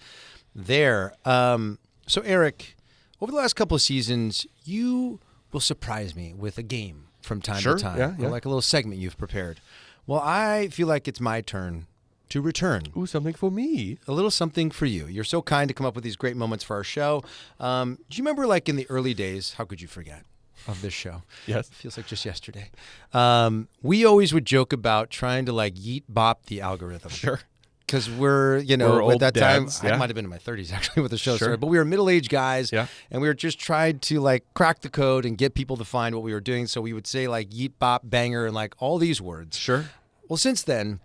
B: there. So Eric, over the last couple of seasons, you will surprise me with a game from time to time, like a little segment you've prepared. Well, I feel like it's my turn to return.
A: Ooh, something for me.
B: A little something for you. You're so kind to come up with these great moments for our show. Do you remember, like, in the early days, how could you forget, of this show?
A: Yes.
B: It feels like just yesterday. We always would joke about trying to, like, yeet bop the algorithm.
A: Sure.
B: Because we're
A: old
B: at that
A: dads,
B: time, I might have been in my 30s, actually, with the show started. But we were middle-aged guys, and we were just trying to, like, crack the code and get people to find what we were doing. So we would say, like, yeet, bop, banger, and, like, all these words.
A: Sure.
B: Well, since then,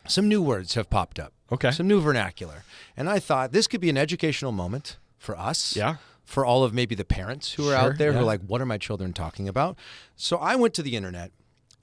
B: some new words have popped up.
A: Okay.
B: Some new vernacular. And I thought this could be an educational moment for us.
A: Yeah.
B: For all of maybe the parents who are
A: Sure,
B: out there who
A: yeah.
B: are like, what are my children talking about? So I went to the internet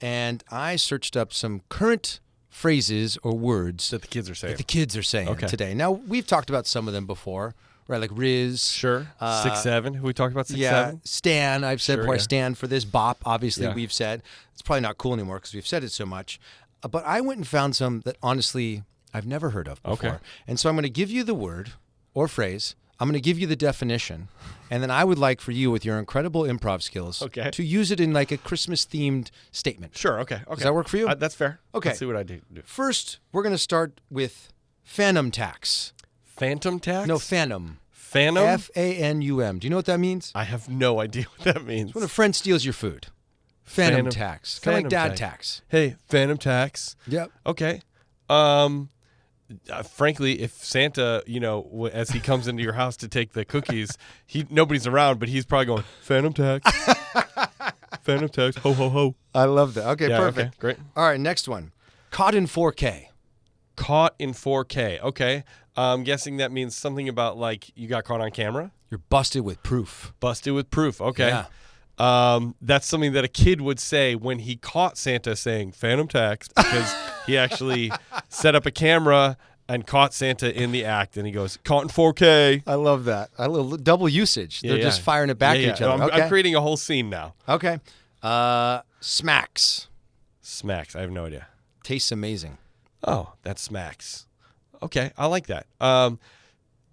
B: and I searched up some current phrases or words
A: That the kids are saying.
B: that the kids are saying
A: Okay.
B: today. Now, we've talked about some of them before, right? Like Riz.
A: Sure. 6'7". Have we talked about 6'7"?
B: Yeah, Stan. I've said
A: Sure,
B: before, I
A: yeah.
B: stand for this. Bop, obviously,
A: Yeah.
B: we've said. It's probably not cool anymore because we've said it so much. But I went and found some that honestly I've never heard of before.
A: Okay.
B: And so I'm going to give you the word or phrase. I'm going to give you the definition. And then I would like for you, with your incredible improv skills,
A: Okay.
B: to use it in like a Christmas-themed statement.
A: Sure. Okay. Okay.
B: Does that work for you?
A: That's fair.
B: Okay.
A: Let's see what I do.
B: First, we're going to start with phantom tax.
A: Phantom tax?
B: No, phantom.
A: Phantom?
B: F-A-N-U-M. Do you know what that means?
A: I have no idea what that means.
B: When a friend steals your food. Phantom tax. Kind of like
A: phantom
B: dad tax.
A: Hey, phantom tax.
B: Yep.
A: Okay. Frankly, if Santa, as he comes into your house to take the cookies, nobody's around, but he's probably going, phantom tax. Phantom tax. Ho, ho, ho.
B: I love that. Okay,
A: Yeah,
B: perfect.
A: okay, great.
B: All right, next one. Caught in 4K.
A: Caught in 4K. Okay. I'm guessing that means something about like you got caught on camera.
B: You're busted with proof.
A: Busted with proof. Okay.
B: Yeah.
A: That's something that a kid would say when he caught Santa saying phantom tax because he actually set up a camera and caught Santa in the act, and he goes, caught in 4K.
B: I love that. I love double usage. They're just firing it back at each other.
A: I'm creating a whole scene now.
B: Okay. Smacks.
A: Smacks. I have no idea.
B: Tastes amazing.
A: Oh, that smacks. Okay, I like that.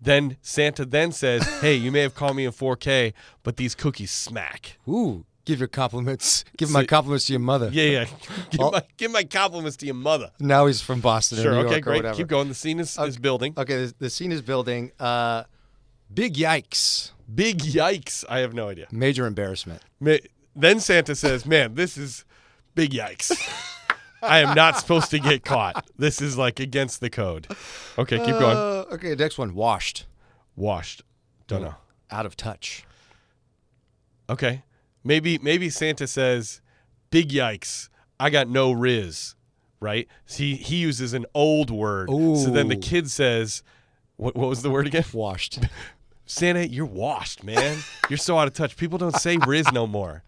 A: Then Santa then says, hey, you may have called me in 4K, but these cookies smack.
B: Ooh, give your compliments. Give my compliments to your mother.
A: Yeah. Give my compliments to your mother.
B: Now he's from Boston or
A: Sure,
B: New
A: okay,
B: York or
A: great.
B: whatever.
A: Keep going. The scene is building.
B: Okay, the scene is building. Big yikes.
A: Big yikes. I have no idea.
B: Major embarrassment.
A: Then Santa says, man, this is big yikes. I am not supposed to get caught. This is like against the code. Okay, keep going.
B: Okay, next one. Washed.
A: Washed. Don't know.
B: Out of touch.
A: Okay. Maybe Santa says, big yikes. I got no riz. Right? He uses an old word.
B: Ooh.
A: So then the kid says, what was the word again?
B: Washed.
A: Santa, you're washed, man. You're so out of touch. People don't say riz no more.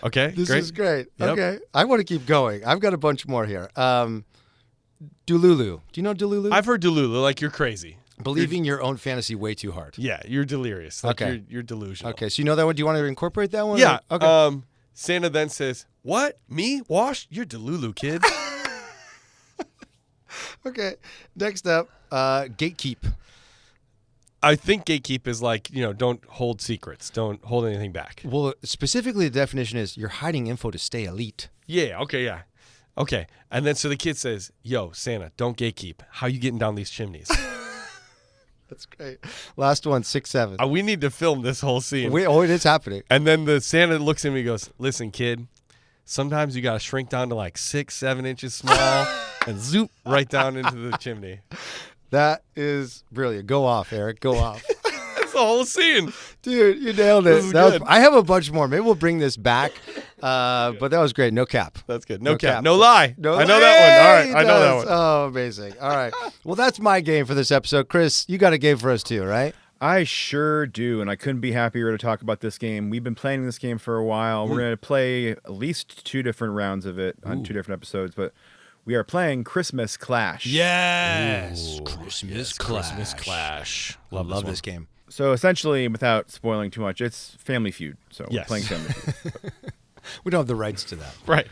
A: Okay,
B: This
A: great.
B: is great.
A: Yep.
B: Okay. I want to keep going. I've got a bunch more here. Delulu. Do you know Delulu?
A: I've heard Delulu, like you're crazy.
B: Believing your own fantasy way too hard.
A: Yeah, you're delirious. Like
B: Okay.
A: you're delusional.
B: Okay, so you know that one? Do you want to incorporate that one?
A: Yeah.
B: Okay.
A: Santa then says, what? Me? Washed? You're Delulu, kid.
B: Okay. Next up, gatekeep.
A: I think gatekeep is like, don't hold secrets. Don't hold anything back.
B: Well, specifically, the definition is you're hiding info to stay elite.
A: Yeah, okay, yeah. Okay. And then so the kid says, yo, Santa, don't gatekeep. How you getting down these chimneys?
B: That's great. Last one, 6'7".
A: We need to film this whole scene.
B: It is happening.
A: And then the Santa looks at me and goes, listen, kid, sometimes you got to shrink down to like 6-7 inches small and zoop right down into the chimney.
B: That is brilliant. Go off, Eric. Go off.
A: That's the whole scene.
B: Dude, you nailed it.
A: This is good.
B: I have a bunch more. Maybe we'll bring this back. But that was great. No cap.
A: That's good. No cap.
B: cap.
A: No lie.
B: No,
A: I know that one. All right. I know that one.
B: Oh, amazing. All right. Well, that's my game for this episode. Chris, you got a game for us too, right?
D: I sure do, and I couldn't be happier to talk about this game. We've been playing this game for a while. We're going to play at least 2 different rounds of it on 2 different episodes, but we are playing Christmas Clash.
A: Yes.
B: Ooh, Christmas
A: Clash.
B: Love this game.
D: So essentially, without spoiling too much, it's Family Feud. So we're
A: Yes.
D: playing Family Feud.
B: We don't have the rights to that.
A: Right.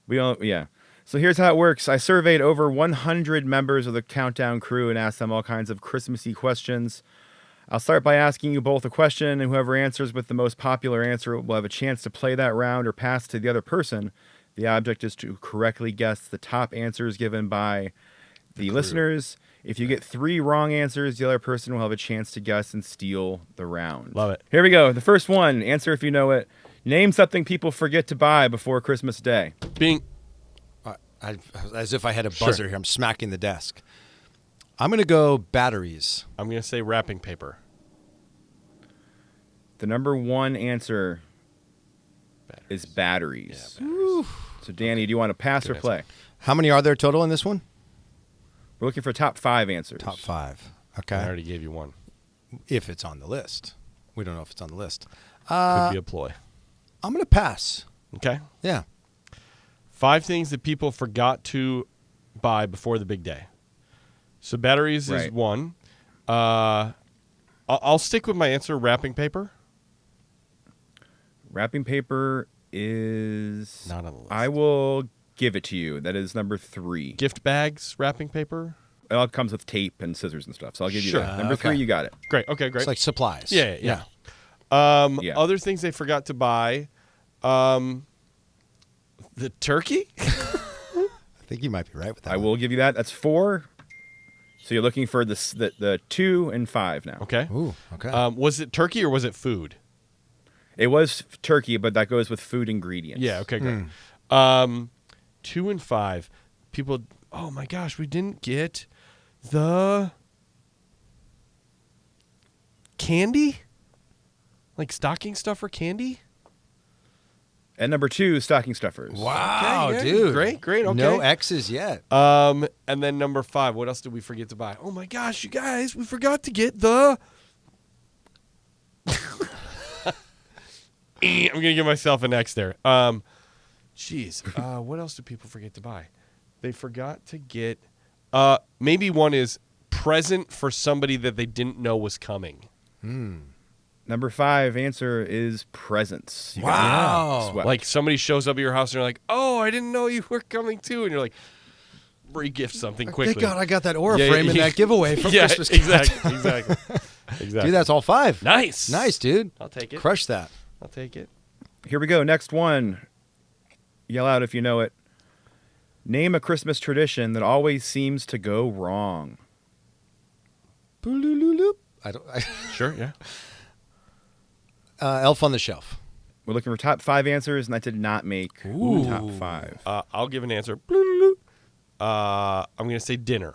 D: We don't, yeah. So here's how it works. I surveyed over 100 members of the Countdown crew and asked them all kinds of Christmassy questions. I'll start by asking you both a question, and whoever answers with the most popular answer will have a chance to play that round or pass to the other person. The object is to correctly guess the top answers given by the listeners. If you get 3 wrong answers, the other person will have a chance to guess and steal the round.
A: Love it.
D: Here we go. The first one. Answer if you know it. Name something people forget to buy before Christmas Day.
B: As if I had a buzzer here. I'm smacking the desk. I'm going to go batteries.
A: I'm going to say wrapping paper.
D: The number 1 answer is batteries.
A: Yeah, batteries.
D: So, Danny, do you want to pass or play?
B: How many are there total in this one?
D: We're looking for top 5 answers.
B: Top 5. Okay.
A: I already gave you one.
B: If it's on the list. We don't know if it's on the list.
A: Could be a ploy.
B: I'm going to pass.
A: Okay.
B: Yeah.
A: 5 things that people forgot to buy before the big day. So batteries is one. I'll stick with my answer, wrapping paper.
D: Wrapping paper is...
A: Not on the list.
D: I will give it to you. That is number 3.
A: Gift bags, wrapping paper.
D: It all comes with tape and scissors and stuff, so I'll give you
A: Sure.
D: that. Number
B: Okay.
D: 3, you got it.
A: Great. Okay, great.
B: It's like supplies.
A: Yeah.
D: Yeah.
A: Other things they forgot to buy. The turkey?
B: I think you might be right with that.
D: I will give you that. That's 4. So you're looking for the 2 and 5 now.
A: Okay.
B: Ooh, okay.
A: Was it turkey or was it food?
D: It was turkey, but that goes with food ingredients.
A: Yeah, okay, great. 2 and 5. People, oh my gosh, we didn't get the candy? Like stocking stuffer candy?
D: And number 2, stocking stuffers.
B: wow,
A: Okay, yeah,
B: dude.
A: Great, okay.
B: No X's yet.
A: And then number 5, what else did we forget to buy? Oh my gosh, you guys, we forgot to get the... I'm going to give myself an X there. What else did people forget to buy? They forgot to get... maybe one is present for somebody that they didn't know was coming.
D: Number 5 answer is presents. You got
B: Wow.
D: it. Swept.
A: Like somebody shows up at your house and you're like, oh, I didn't know you were coming too. And you're like, re-gift something quickly.
B: Thank God I got that aura
A: Yeah,
B: frame in
A: yeah.
B: that giveaway from
A: Yeah,
B: Christmas.
A: exactly.
B: Dude, that's all 5.
A: Nice.
B: Nice, dude.
A: I'll take it.
B: Crush that.
A: I'll take it.
D: Here we go. Next one. Yell out if you know it. Name a Christmas tradition that always seems to go wrong.
B: I don't.
A: Sure, yeah.
B: Elf on the Shelf.
D: We're looking for top 5 answers, and that did not make the top 5.
A: I'll give an answer. I'm going to say dinner.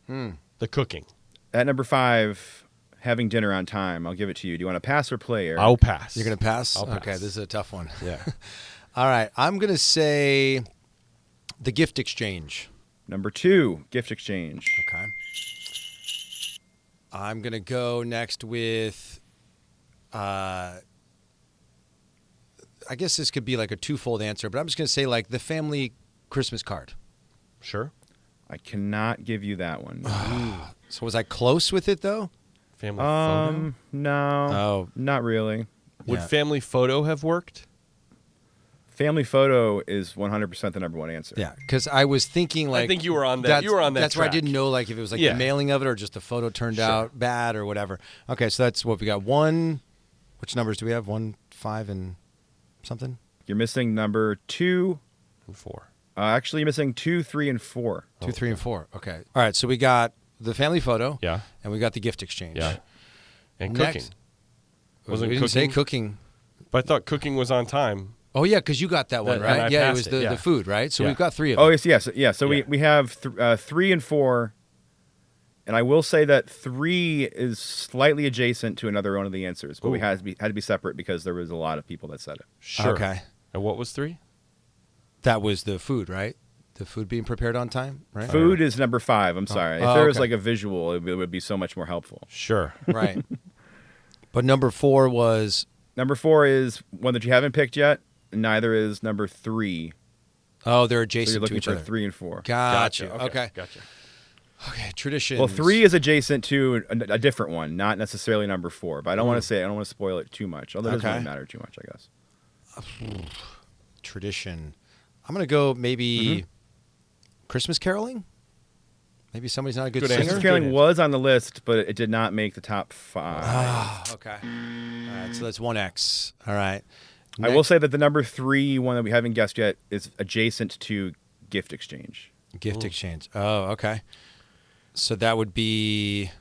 A: The cooking.
D: At number 5, having dinner on time. I'll give it to you. Do you want to pass or play, Eric?
A: I'll pass.
B: You're gonna pass.
A: I'll pass.
B: Okay, this is a tough one.
A: Yeah.
B: All right, I'm gonna say the gift exchange.
D: Number 2, gift exchange.
B: Okay. I'm gonna go next with. I guess this could be like a twofold answer, but I'm just gonna say like the family Christmas card.
A: Sure.
D: I cannot give you that one.
B: So was I close with it though?
A: Family photo?
D: No.
B: Oh.
D: Not really.
A: Would
B: Yeah.
A: family photo have worked?
D: Family photo is 100% the number 1 answer.
B: Yeah, because I was thinking like
A: I think you were on that. You were on that
B: That's why I
A: track.
B: didn't know like if it was like
A: Yeah.
B: the mailing of it or just the photo turned
A: Sure.
B: out bad or whatever. Okay, so that's what we got. 1. Which numbers do we have? 1, 5, and something.
D: You're missing number 2.
A: And 4.
D: Actually, you're missing 2, 3, and 4.
B: 2, 3, and 4. Okay. All right. So we got the family photo.
A: Yeah.
B: And we got the gift exchange.
A: Yeah. And
B: Next.
A: cooking. Wasn't
B: we didn't say
A: cooking?
B: cooking.
A: But I thought cooking was on time.
B: Oh yeah, because you got that one
A: That- and
B: right.
A: I
B: Yeah, it
A: passed
B: was
A: it,
B: the,
A: yeah.
B: the food, right? So
A: Yeah.
B: we've got 3 of
D: Oh,
B: them.
D: yes. So
A: Yeah.
D: we have 3 and 4. And I will say that 3 is slightly adjacent to another one of the answers, but we
A: Ooh.
D: had to be separate because there was a lot of people that said it.
A: Sure.
B: Okay.
A: And what was 3?
B: That was the food, right? The food being prepared on time, right?
D: Food is number 5. I'm sorry. If
B: Oh,
D: there was
B: okay.
D: like a visual, it would be so much more helpful.
A: Sure.
B: Right. But number 4 was.
D: Number 4 is one that you haven't picked yet. And neither is number 3.
B: Oh, they're
D: So
B: adjacent
D: you're
B: to
D: looking
B: each
D: for
B: other.
D: 3 and 4.
B: Gotcha. Okay.
A: Gotcha.
B: Okay. Traditions.
D: Well, 3 is adjacent to a different one, not necessarily number 4. But I don't want to say. I don't want to spoil it too much. Although it doesn't
B: Okay.
D: really matter too much, I guess.
B: Tradition. I'm gonna go maybe Christmas caroling. Maybe somebody's not a good
A: Good
B: singer.
A: answer.
D: Christmas
A: Good
D: caroling
A: answer.
D: was on the list, but it did not make the top 5.
B: Ah, okay. All right, so that's 1X. All right.
D: I will say that the number 3 one that we haven't guessed yet is adjacent to gift exchange.
B: Gift exchange. Oh, okay. So that would be.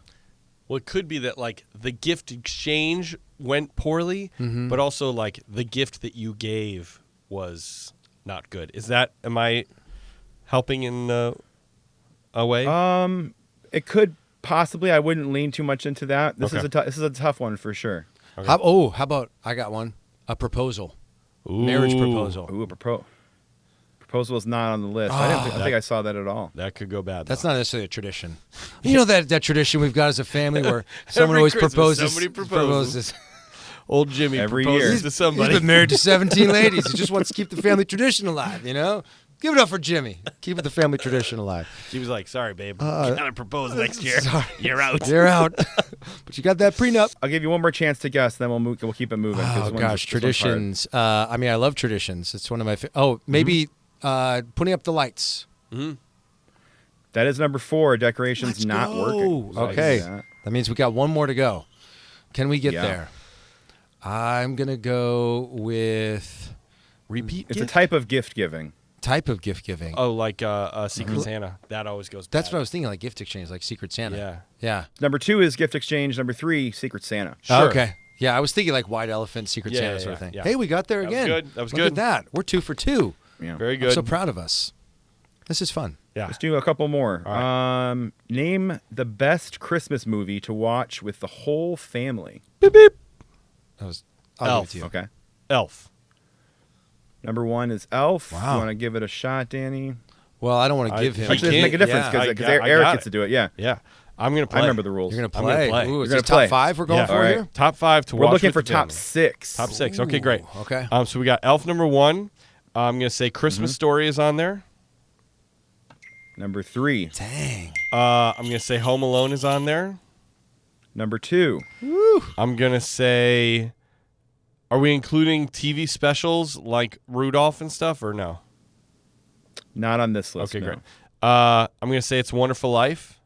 A: Well, it could be that like the gift exchange went poorly, but also like the gift that you gave was not good. Am I helping in a way?
D: It could possibly. I wouldn't lean too much into that. This
A: Okay.
D: is a tough one for sure.
A: Okay.
B: How about I got one? A proposal. Marriage proposal.
D: Ooh, proposal is not on the list.
B: Oh,
D: I didn't think I saw that at all.
A: That could go bad.
B: That's
A: though.
B: not necessarily a tradition. You know that tradition we've got as a family where someone always
A: Christmas,
B: proposes.
A: somebody proposes. Old Jimmy
D: Every
A: proposes
D: year.
A: to somebody.
B: He's been married to 17 ladies. He just wants to keep the family tradition alive, you know? Give it up for Jimmy. Keep the family tradition alive.
A: She was like, "Sorry, babe, you gotta propose next year.
B: Sorry.
A: You're out."
B: You're out. But you got that prenup.
D: I'll give you one more chance to guess, then we'll keep it moving. 'cause
B: Oh,
D: this one's-
B: gosh,
D: this one's hard.
B: traditions. I mean, I love traditions. It's one of my maybe putting up the lights.
D: That is number 4. Decorations
B: Let's
D: not
B: go.
D: working. So I
B: Okay.
D: see that.
B: That means we got one more to go. Can we get
D: Yeah.
B: there? I'm going to go with
A: Repeat.
D: It's a type of gift giving.
B: type of gift giving.
A: Oh, like Secret Santa. That always goes.
B: That's
A: bad.
B: what I was thinking, like gift exchange, like Secret Santa.
A: Yeah.
B: Yeah.
D: Number 2 is gift exchange. Number 3, Secret Santa.
A: Sure.
B: Okay. Yeah, I was thinking like white elephant, Secret
A: Yeah,
B: Santa
A: yeah,
B: sort of
A: yeah,
B: thing.
A: yeah.
B: Hey, we got there
A: That was
B: again.
A: good. That was
B: Look
A: good.
B: at that. We're 2 for 2.
D: Yeah.
A: Very
B: I'm
A: good.
B: so proud of us. This is fun.
A: Yeah.
D: Let's do a couple more.
A: All
D: Name the best Christmas movie to watch with the whole family.
A: Beep beep.
B: I'll
A: Elf.
B: give it to you.
D: Okay.
A: Elf.
D: Number 1 is Elf.
B: Wow.
D: You want to give it a shot, Danny?
B: Well, I don't want to give him.
A: I
D: Actually, it doesn't make a
A: can't-
D: difference
A: yeah,
D: because
A: I
D: Eric
A: got
D: gets
A: it.
D: to do it. Yeah.
A: Yeah. I'm gonna play.
D: I remember the rules.
B: You're going to
A: I'm
B: play.
A: gonna play.
B: Ooh,
D: You're
B: is
D: gonna
B: this top
D: play.
B: 5 we're going
A: Yeah.
B: for
D: All right.
B: here?
A: Top 5 to
D: We're
A: watch
D: looking
A: with
D: for
A: the
D: top
A: family.
D: 6.
A: Top 6. Okay, great.
B: Ooh, okay.
A: So we got Elf number 1. I'm gonna say Christmas Story is on there.
D: Number 3.
B: Dang.
A: I'm gonna say Home Alone is on there.
D: Number 2.
A: I'm gonna say. Are we including TV specials like Rudolph and stuff, or no?
D: Not on this list.
A: Okay,
D: no.
A: great. I'm gonna say It's a Wonderful Life.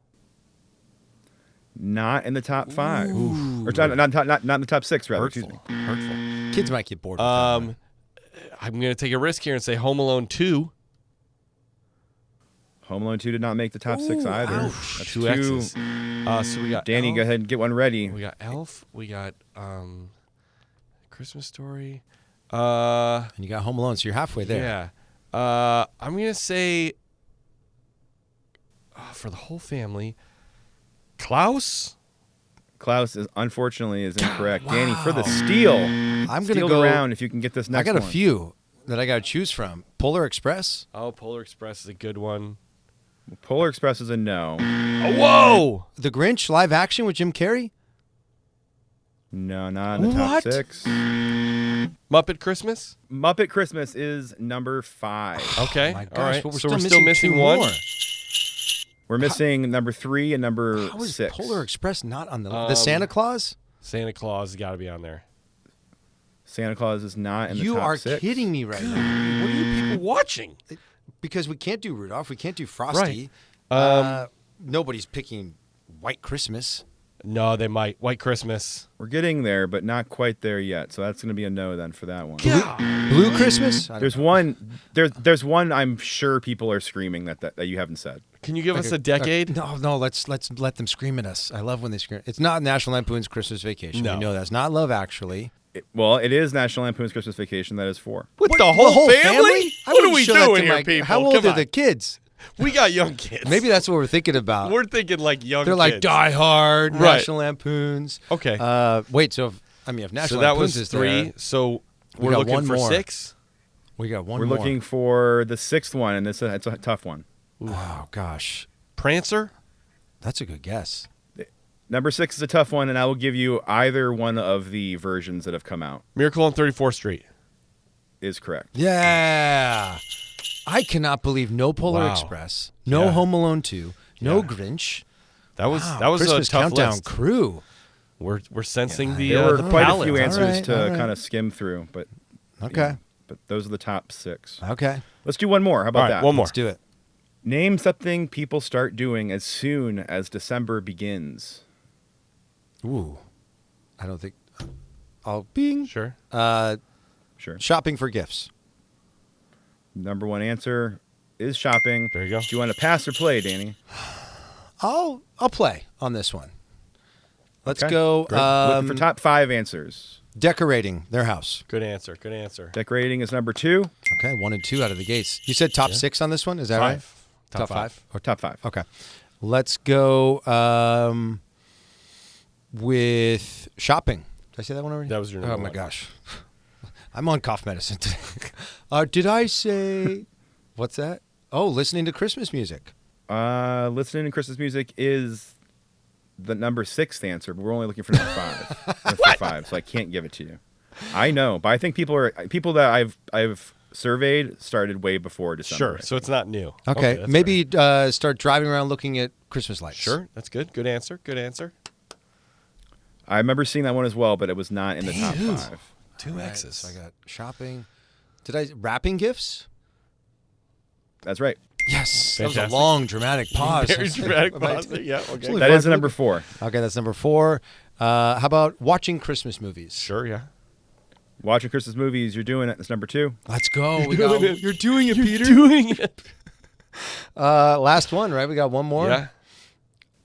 D: Not in the top 5. Or not in the top 6, rather. Excuse me.
A: Hurtful.
B: Kids might get bored with that one.
A: I'm gonna take a risk here and say Home Alone 2.
D: Home Alone 2 did not make the top 6 either.
A: Ouch.
D: That's
A: 2 X's. So we got
D: Danny,
A: Elf.
D: go ahead and get one ready.
A: We got Elf. We got Christmas Story.
B: And you got Home Alone, so you're halfway there.
A: Yeah. I'm gonna say for the whole family, Klaus.
D: Klaus is unfortunately incorrect. Danny, for the steal.
B: I'm going to
D: Steal
B: go.
D: the round if you can get this next
B: I got
D: one.
B: a few that I got to choose from. Polar Express.
A: Oh, Polar Express is a good one.
D: Polar Express is a no.
A: Oh, whoa!
B: The Grinch live action with Jim Carrey.
D: No, not in the
B: What?
D: top 6.
A: Muppet Christmas.
D: Muppet Christmas is number 5.
A: Okay.
B: Oh my gosh,
A: All right.
B: but we're
A: So
B: still missing two
A: one.
B: more.
D: We're missing number 3 and number
B: How is
D: 6.
B: Polar Express not on the Santa Claus?
A: Santa Claus has got to be on there.
D: Santa Claus is not in the
B: You
D: top
B: are
D: 6.
B: kidding me right now.
A: What are you people watching?
B: Because we can't do Rudolph. We can't do Frosty.
A: Right.
B: Nobody's picking White Christmas.
A: No, they might. White Christmas.
D: We're getting there, but not quite there yet. So that's going to be a no then for that one.
B: Blue Christmas? I don't
D: There's
B: know.
D: one. There's one. I'm sure people are screaming that you haven't said.
A: Can you give us a decade?
B: No. Let's let them scream at us. I love when they scream. It's not National Lampoon's Christmas Vacation.
A: No.
B: We know that's not Love Actually.
D: It is National Lampoon's Christmas Vacation. That is 4.
A: With the whole family?
B: I
A: What are
B: wouldn't
A: we
B: show that
A: doing
B: to
A: here,
B: my-
A: people?
B: How old
A: Come
B: are
A: on.
B: the kids?
A: We got young kids.
B: Maybe that's what we're thinking about.
A: We're thinking like young
B: They're
A: kids.
B: like Die Hard,
A: Right.
B: National Lampoons.
A: Okay.
B: Wait, so if National
A: So that
B: Lampoons
A: was
B: is
A: 3.
B: there,
A: So
B: We
A: we're
B: got
A: looking
B: one
A: for
B: more.
A: 6.
B: we got one
D: We're
B: more.
D: looking for the 6th one, and it's a tough one.
B: Oh gosh,
A: Prancer.
B: that's a good guess.
D: Number 6 is a tough one, and I will give you either one of the versions that have come out
A: Miracle on 34th Street.
D: is correct.
B: Yeah, I cannot believe no Polar
A: Wow.
B: Express, no
A: Yeah.
B: Home Alone 2, no
A: Yeah.
B: Grinch.
A: That was
B: Wow,
A: that was
B: Christmas
A: a tough
B: Countdown
A: list.
B: crew.
A: We're sensing the
D: There were
A: the
D: quite
A: palette.
D: a few answers
B: right,
D: to
B: all right.
D: kind of skim through, but
B: Okay,
D: but those are the top 6.
B: okay,
D: Let's do one more. How about
A: All right,
D: that?
A: one more.
B: let's do it.
D: Name something people start doing as soon as December begins.
B: Ooh, I don't think. I'll bing.
A: Sure.
D: Sure.
B: Shopping for gifts.
D: Number 1 answer is shopping.
A: There you go.
D: Do you want to pass or play, Danny?
B: I'll play on this one. Let's
D: Okay.
B: go.
D: Great. Looking for top 5 answers.
B: Decorating their house.
A: Good answer. Good answer.
D: Decorating is number 2.
B: Okay, 1 and 2 out of the gates. You said top 6 on this one. Is that right?
A: 5.
B: Top five.
D: Or top 5.
B: Okay. Let's go with shopping. Did I say that one already?
A: That was your
B: Oh
A: number
B: my
A: one.
B: gosh. I'm on cough medicine today. Did I say What's that? Oh, listening to Christmas music.
D: Listening to Christmas music is the number 6th answer, but we're only looking for number 5. That's 5, so I can't give it to you. I know, but I think people that I've surveyed started way before December.
A: Sure, so it's not new.
B: Okay, maybe start driving around looking at Christmas lights.
A: Sure, that's good. Good answer. Good answer.
D: I remember seeing that one as well, but it was not in the top 5.
A: 2 X's.
B: Right, so I got shopping. Wrapping gifts?
D: That's right.
B: Yes.
A: Fantastic.
B: That was a long, dramatic pause.
A: Very dramatic pause. Yeah, okay.
D: That is number 4.
B: Okay, that's number 4. How about watching Christmas movies?
A: Sure, yeah.
D: Watching Christmas movies, you're doing it. That's number 2.
B: Let's go.
A: You're doing it, Peter. Doing it.
B: Last one, right? We got one more.
A: Yeah.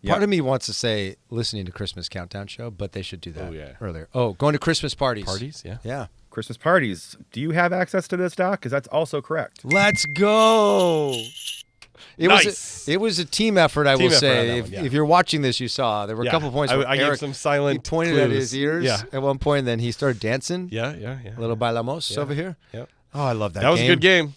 B: Part of me wants to say listening to Christmas Countdown Show, but they should do that earlier. Oh, going to Christmas parties.
A: Parties, yeah.
B: Yeah.
D: Christmas parties. Do you have access to this, Doc? Because that's also correct.
B: Let's go.
A: Nice.
B: It was a team effort, I will say.
A: If
B: you're watching this, you saw there were a couple points where
A: I
B: Eric
A: gave some silent
B: he pointed
A: clues.
B: at his ears at one point, and then he started dancing.
A: Yeah.
B: A little bailamos over here.
A: Yep.
B: Oh, I love that
A: That was a good game.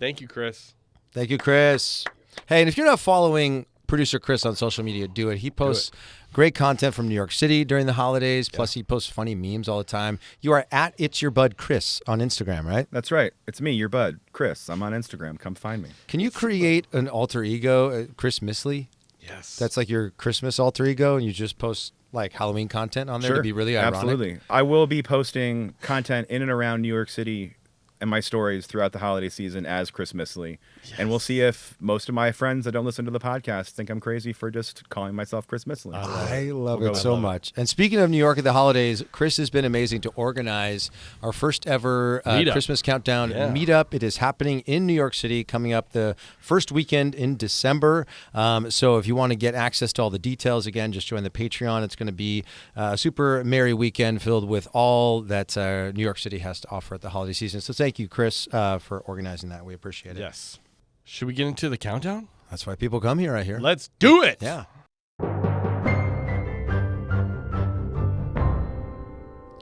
A: Thank you, Chris.
B: Thank you, Chris. Hey, and if you're not following producer Chris on social media, do it. He posts great content from New York City during the holidays. Plus, he posts funny memes all the time. You are at It's Your Bud Chris on Instagram, right?
D: That's right. It's me, your bud, Chris. I'm on Instagram. Come find me.
B: Can you create an alter ego, Chris Misley?
A: Yes.
B: That's like your Christmas alter ego, and you just post like Halloween content on there to be really ironic?
D: Absolutely. I will be posting content in and around New York City and my stories throughout the holiday season as Chris Misley. Yes. And we'll see if most of my friends that don't listen to the podcast think I'm crazy for just calling myself Chris Misley.
B: I love it so much. And speaking of New York at the holidays, Chris has been amazing to organize our first ever Christmas Countdown meetup. It is happening in New York City, coming up the first weekend in December. So if you want to get access to all the details, again, just join the Patreon. It's going to be a super merry weekend filled with all that New York City has to offer at the holiday season. So thank you, Chris, for organizing that. We appreciate it.
A: Yes. Should we get into the countdown?
B: That's why people come here, I hear.
A: Let's do it.
B: Yeah.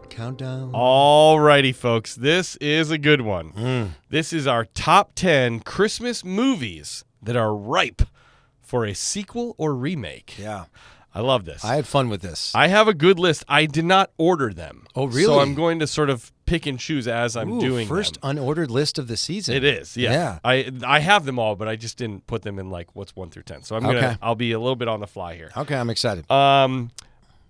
B: Countdown.
A: All righty, folks. This is a good one. This is our top 10 Christmas movies that are ripe for a sequel or remake.
B: Yeah.
A: I love this.
B: I had fun with this.
A: I have a good list. I did not order them.
B: Oh, really?
A: So I'm going to sort of pick and choose as I'm doing
B: first
A: them.
B: Unordered list of the season.
A: It is, yeah. I have them all, but I just didn't put them in like what's 1 through 10. So I'll be a little bit on the fly here.
B: Okay, I'm excited.
A: All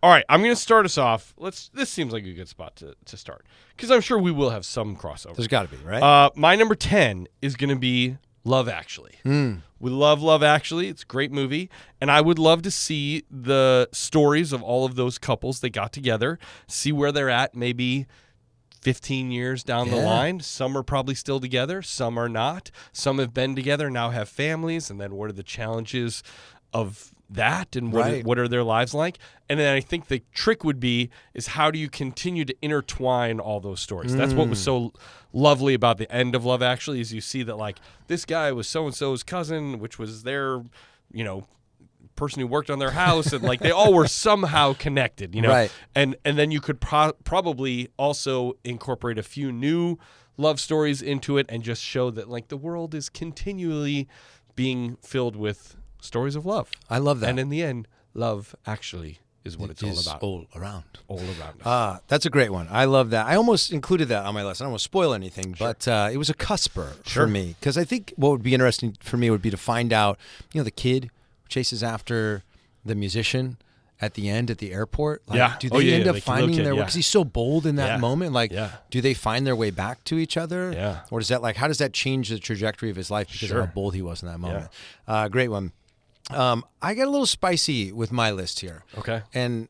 A: right, I'm going to start us off. This seems like a good spot to start because I'm sure we will have some crossover.
B: There's got to be, right?
A: My number 10 is going to be Love Actually. We love Love Actually. It's a great movie. And I would love to see the stories of all of those couples that got together, see where they're at maybe 15 years down the line. Some are probably still together. Some are not. Some have been together, now have families. And then what are the challenges of that and what are their lives like? And then I think the trick would be is how do you continue to intertwine all those stories? That's what was so lovely about the end of Love Actually is you see that like this guy was so-and-so's cousin, which was their, person who worked on their house, and like they all were somehow connected,
B: Right.
A: And then you could probably also incorporate a few new love stories into it and just show that like the world is continually being filled with stories of love.
B: I love that.
A: And in the end, love actually is what it's all about.
B: All around.
A: All around us.
B: That's a great one. I love that. I almost included that on my list. I don't want to spoil anything, but it was a cusper for me. Because I think what would be interesting for me would be to find out, the kid who chases after the musician at the end at the airport. Like, do they end up finding their way? Because he's so bold in that moment. Like, do they find their way back to each other?
A: Yeah.
B: Or does that how does that change the trajectory of his life because of how bold he was in that moment? Great one. I got a little spicy with my list here.
A: Okay.
B: And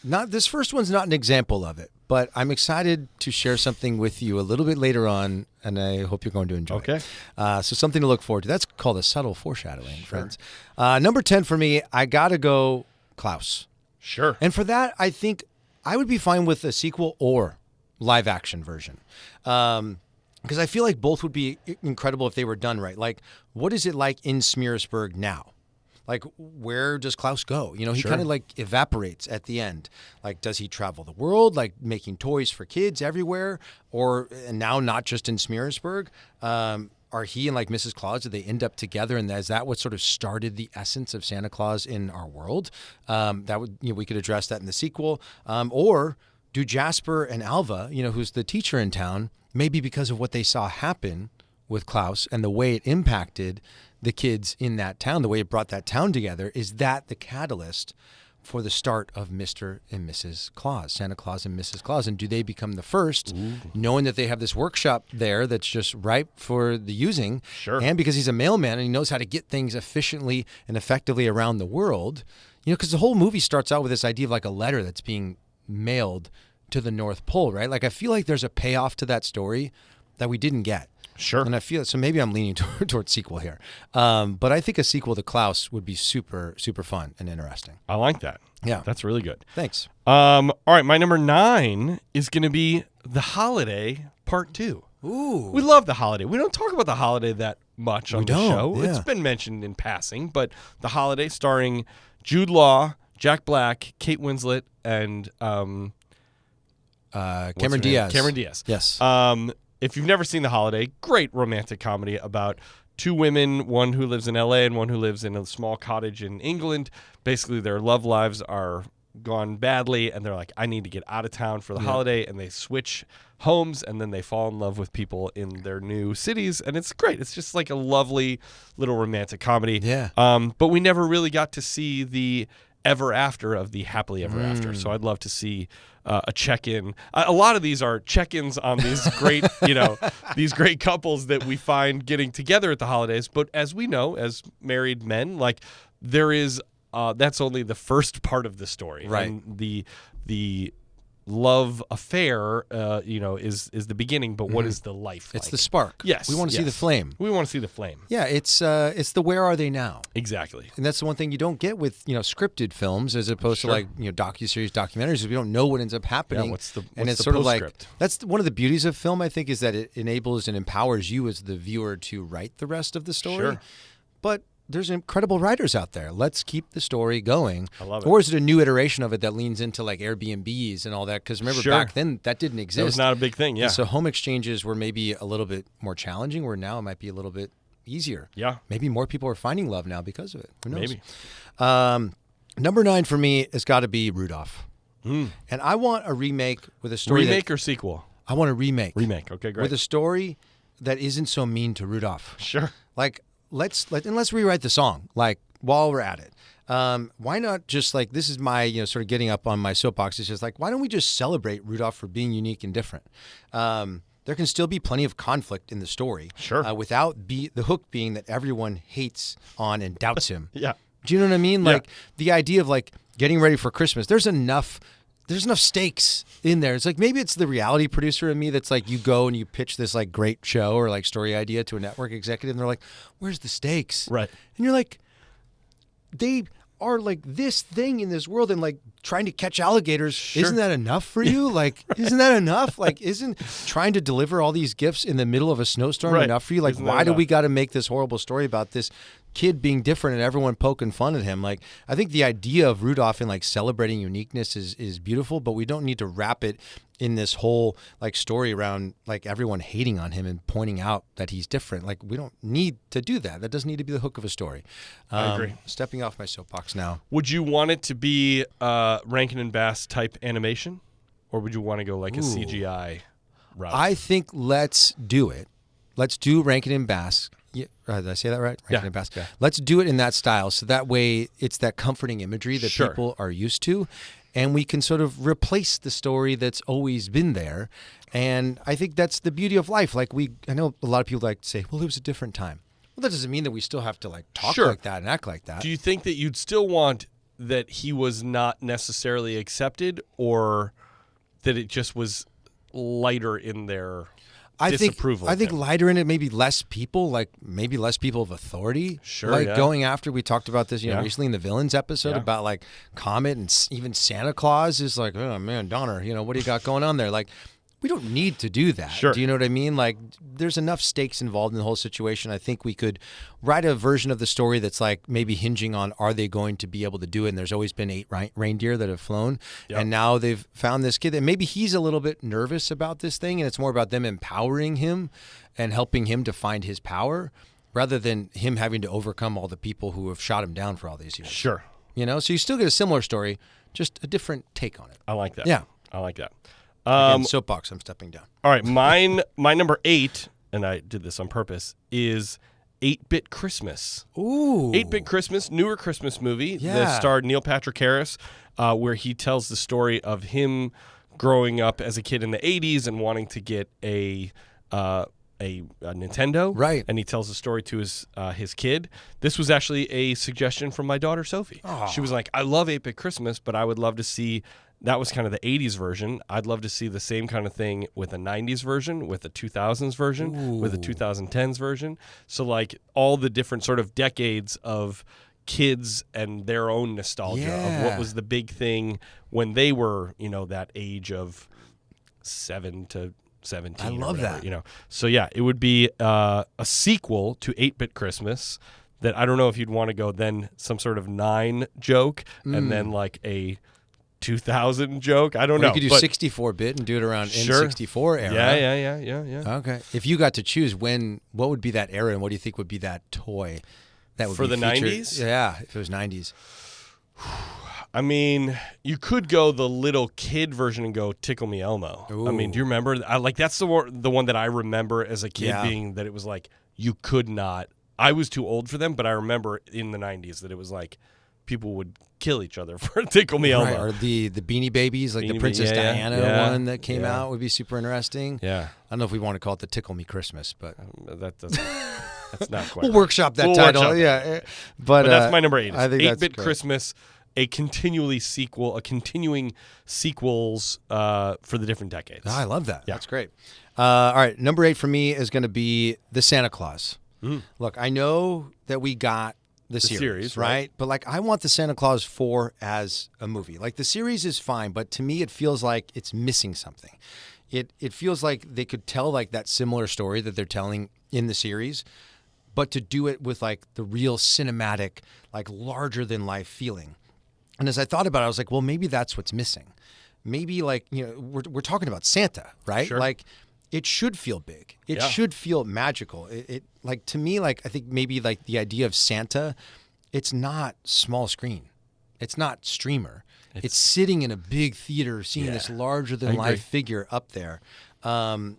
B: this first one's not an example of it, but I'm excited to share something with you a little bit later on, and I hope you're going to enjoy it. So something to look forward to. That's called a subtle foreshadowing, friends. Number 10 for me, I got to go Klaus.
A: Sure.
B: And for that, I think I would be fine with a sequel or live action version. Because I feel like both would be incredible if they were done right. Like, what is it like in Smearsburg now? Like, where does Klaus go? He kind of like evaporates at the end. Like, does he travel the world, like making toys for kids everywhere? And now not just in Smearsburg? are he and like Mrs. Claus, do they end up together? And is that what sort of started the essence of Santa Claus in our world? That would, we could address that in the sequel. Or do Jasper and Alva, who's the teacher in town, maybe because of what they saw happen with Klaus and the way it impacted the kids in that town, the way it brought that town together, is that the catalyst for the start of Mr. and Mrs. Claus, Santa Claus and Mrs. Claus? And do they become the first, knowing that they have this workshop there that's just ripe for the using?
A: Sure.
B: And because he's a mailman and he knows how to get things efficiently and effectively around the world, because the whole movie starts out with this idea of like a letter that's being mailed to the North Pole, right? Like I feel like there's a payoff to that story that we didn't get.
A: Sure.
B: And I feel so maybe I'm leaning towards sequel here. But I think a sequel to Klaus would be super, super fun and interesting.
A: I like that.
B: Yeah.
A: That's really good.
B: Thanks.
A: All right, my number 9 is going to be The Holiday Part 2.
B: Ooh.
A: We love The Holiday. We don't talk about The Holiday that much on the show.
B: Yeah.
A: It's been mentioned in passing, but The Holiday starring Jude Law, Jack Black, Kate Winslet, and
B: Cameron Diaz.
A: Cameron Diaz.
B: Yes.
A: If you've never seen The Holiday, great romantic comedy about two women, one who lives in L.A. and one who lives in a small cottage in England. Basically, their love lives are gone badly, and they're like, I need to get out of town for the holiday, and they switch homes, and then they fall in love with people in their new cities, and it's great. It's just like a lovely little romantic comedy.
B: Yeah.
A: But we never really got to see the ever after of the happily ever after, so I'd love to see a check-in. A lot of these are check-ins on these great, these great couples that we find getting together at the holidays. But as we know, as married men, like there is, that's only the first part of the story,
B: right?
A: And the love affair, is the beginning. But what is the life?
B: It's
A: like?
B: the spark.
A: Yes,
B: we want to see the flame.
A: We want to see the flame.
B: Yeah, it's the where are they now?
A: Exactly.
B: And that's the one thing you don't get with scripted films, as opposed to like docuseries, documentaries. Is we don't know what ends up happening.
A: Yeah, what's
B: and it's
A: the
B: sort of like
A: postscript?
B: that's one of the beauties of film. I think is that it enables and empowers you as the viewer to write the rest of the story.
A: Sure.
B: But there's incredible writers out there. Let's keep the story going.
A: I love it.
B: Or is it a new iteration of it that leans into like Airbnbs and all that? Because remember back then that didn't exist.
A: That was not a big thing. Yeah.
B: And so home exchanges were maybe a little bit more challenging, where now it might be a little bit easier.
A: Yeah.
B: Maybe more people are finding love now because of it. Who knows?
A: Maybe.
B: Number 9 for me has got to be Rudolph. And I want a remake with a story.
A: Remake or sequel?
B: I want a remake.
A: Remake. Okay, great.
B: With a story that isn't so mean to Rudolph.
A: Sure.
B: Like let's rewrite the song. Like while we're at it, why not just like, this is my sort of getting up on my soapbox. It's just like, why don't we just celebrate Rudolph for being unique and different? There can still be plenty of conflict in the story.
A: Sure.
B: Without the hook being that everyone hates on and doubts him.
A: Yeah.
B: Do you know what I mean?
A: Yeah.
B: Like the idea of like getting ready for Christmas. There's enough stakes in there. It's like, maybe it's the reality producer in me that's like, you go and you pitch this like great show or like story idea to a network executive and they're like, where's the stakes?
A: Right.
B: And you're like, they are like this thing in this world and like trying to catch alligators.
A: Sure.
B: Isn't that enough for you? Like, isn't that enough? Like, isn't trying to deliver all these gifts in the middle of a snowstorm
A: Right.
B: enough for you? Like,
A: Isn't that
B: why do
A: enough?
B: we got to make this horrible story about this kid being different and everyone poking fun at him? Like, I think the idea of Rudolph and like celebrating uniqueness is beautiful, but we don't need to wrap it in this whole like story around like everyone hating on him and pointing out that he's different. Like, we don't need to do that. That doesn't need to be the hook of a story.
A: I agree.
B: Stepping off my soapbox now.
A: Would you want it to be Rankin and Bass type animation, or would you want to go like a CGI route?
B: I think let's do it. Let's do Rankin and Bass. Yeah, did I say that right? Rankin and Bass.
A: Yeah.
B: Let's do it in that style, so that way it's that comforting imagery that
A: Sure.
B: people are used to, and we can sort of replace the story that's always been there. And I think that's the beauty of life. Like I know a lot of people like to say, well, it was a different time. Well, that doesn't mean that we still have to like talk
A: Sure.
B: like that and act like that.
A: Do you think that you'd still want that he was not necessarily accepted, or that it just was lighter in their disapproval?
B: I think
A: of him?
B: lighter in it, maybe less people, like maybe less people of authority.
A: Sure,
B: like
A: yeah.
B: going after. We talked about this,
A: Yeah.
B: recently in the villains episode
A: Yeah.
B: about like Comet and even Santa Claus is like, oh man, Donner, what do you got going on there? Like, we don't need to do that.
A: Sure.
B: Do you know what I mean? Like, there's enough stakes involved in the whole situation. I think we could write a version of the story that's like maybe hinging on, are they going to be able to do it? And there's always been 8 reindeer that have flown. Yep. And now they've found this kid that maybe he's a little bit nervous about this thing. And it's more about them empowering him and helping him to find his power rather than him having to overcome all the people who have shot him down for all these years.
A: Sure.
B: You know, so you still get a similar story, just a different take on it.
A: I like that.
B: Yeah.
A: I like that.
B: Again, soapbox, I'm stepping down.
A: All right, my number 8, and I did this on purpose, is 8-Bit Christmas.
B: Ooh.
A: 8-Bit Christmas, newer Christmas movie
B: Yeah.
A: that starred Neil Patrick Harris, where he tells the story of him growing up as a kid in the 80s and wanting to get a Nintendo.
B: Right.
A: And he tells the story to his kid. This was actually a suggestion from my daughter, Sophie.
B: Oh.
A: She was like, I love 8-Bit Christmas, but I would love to see, that was kind of the 80s version. I'd love to see the same kind of thing with a 90s version, with a 2000s version, with a 2010s version. So like all the different sort of decades of kids and their own nostalgia of what was the big thing when they were, that age of 7 to 17.
B: I love
A: whatever,
B: that.
A: So yeah, it would be a sequel to 8-Bit Christmas that I don't know if you'd want to go then some sort of 9 joke and then like a 2000 joke. I don't know.
B: You could do 64-bit and do it around N64 era.
A: Yeah.
B: Okay. If you got to choose what would be that era and what do you think would be that toy that would
A: for
B: be
A: the
B: featured?
A: 90s?
B: Yeah, if it was 90s.
A: I mean, you could go the little kid version and go Tickle Me Elmo.
B: Ooh.
A: I mean, do you remember? That's the one that I remember as a kid being that it was like you could not. I was too old for them, but I remember in the 90s that it was like people would kill each other for Tickle Me Elmo.
B: Right, or the Beanie Babies, like the Princess Diana one that came out would be super interesting.
A: Yeah.
B: I don't know if we want to call it the Tickle Me Christmas, but
A: That doesn't. That's not quite.
B: we'll workshop that title.
A: Workshop
B: yeah.
A: But that's my number 8.
B: I think
A: 8-Bit
B: that's
A: Christmas, a continuing sequels for the different decades.
B: Oh, I love that.
A: Yeah.
B: That's great. All right, number 8 for me is going to be the Santa Claus. Look, I know that we got the series, right? But like, I want the Santa Claus 4 as a movie. Like, the series is fine, but to me, it feels like it's missing something. It feels like they could tell like that similar story that they're telling in the series, but to do it with like the real cinematic, like larger than life feeling. And as I thought about it, I was like, well, maybe that's what's missing. Maybe like, we're talking about Santa, right?
A: Sure.
B: Like, it should feel big. It should feel magical. It like, to me, like, I think maybe like the idea of Santa, it's not small screen. It's not streamer. It's sitting in a big theater, seeing this larger than life figure up there. And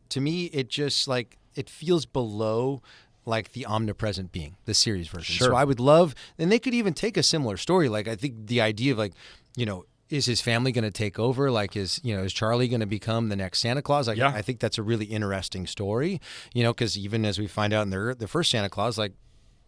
B: to me, it just like, it feels below like the omnipresent being, the series version.
A: Sure.
B: So I would love, and they could even take a similar story. Like, I think the idea of like, is his family going to take over? Like, is Charlie going to become the next Santa Claus? Like, I think that's a really interesting story, because even as we find out in the first Santa Claus, like,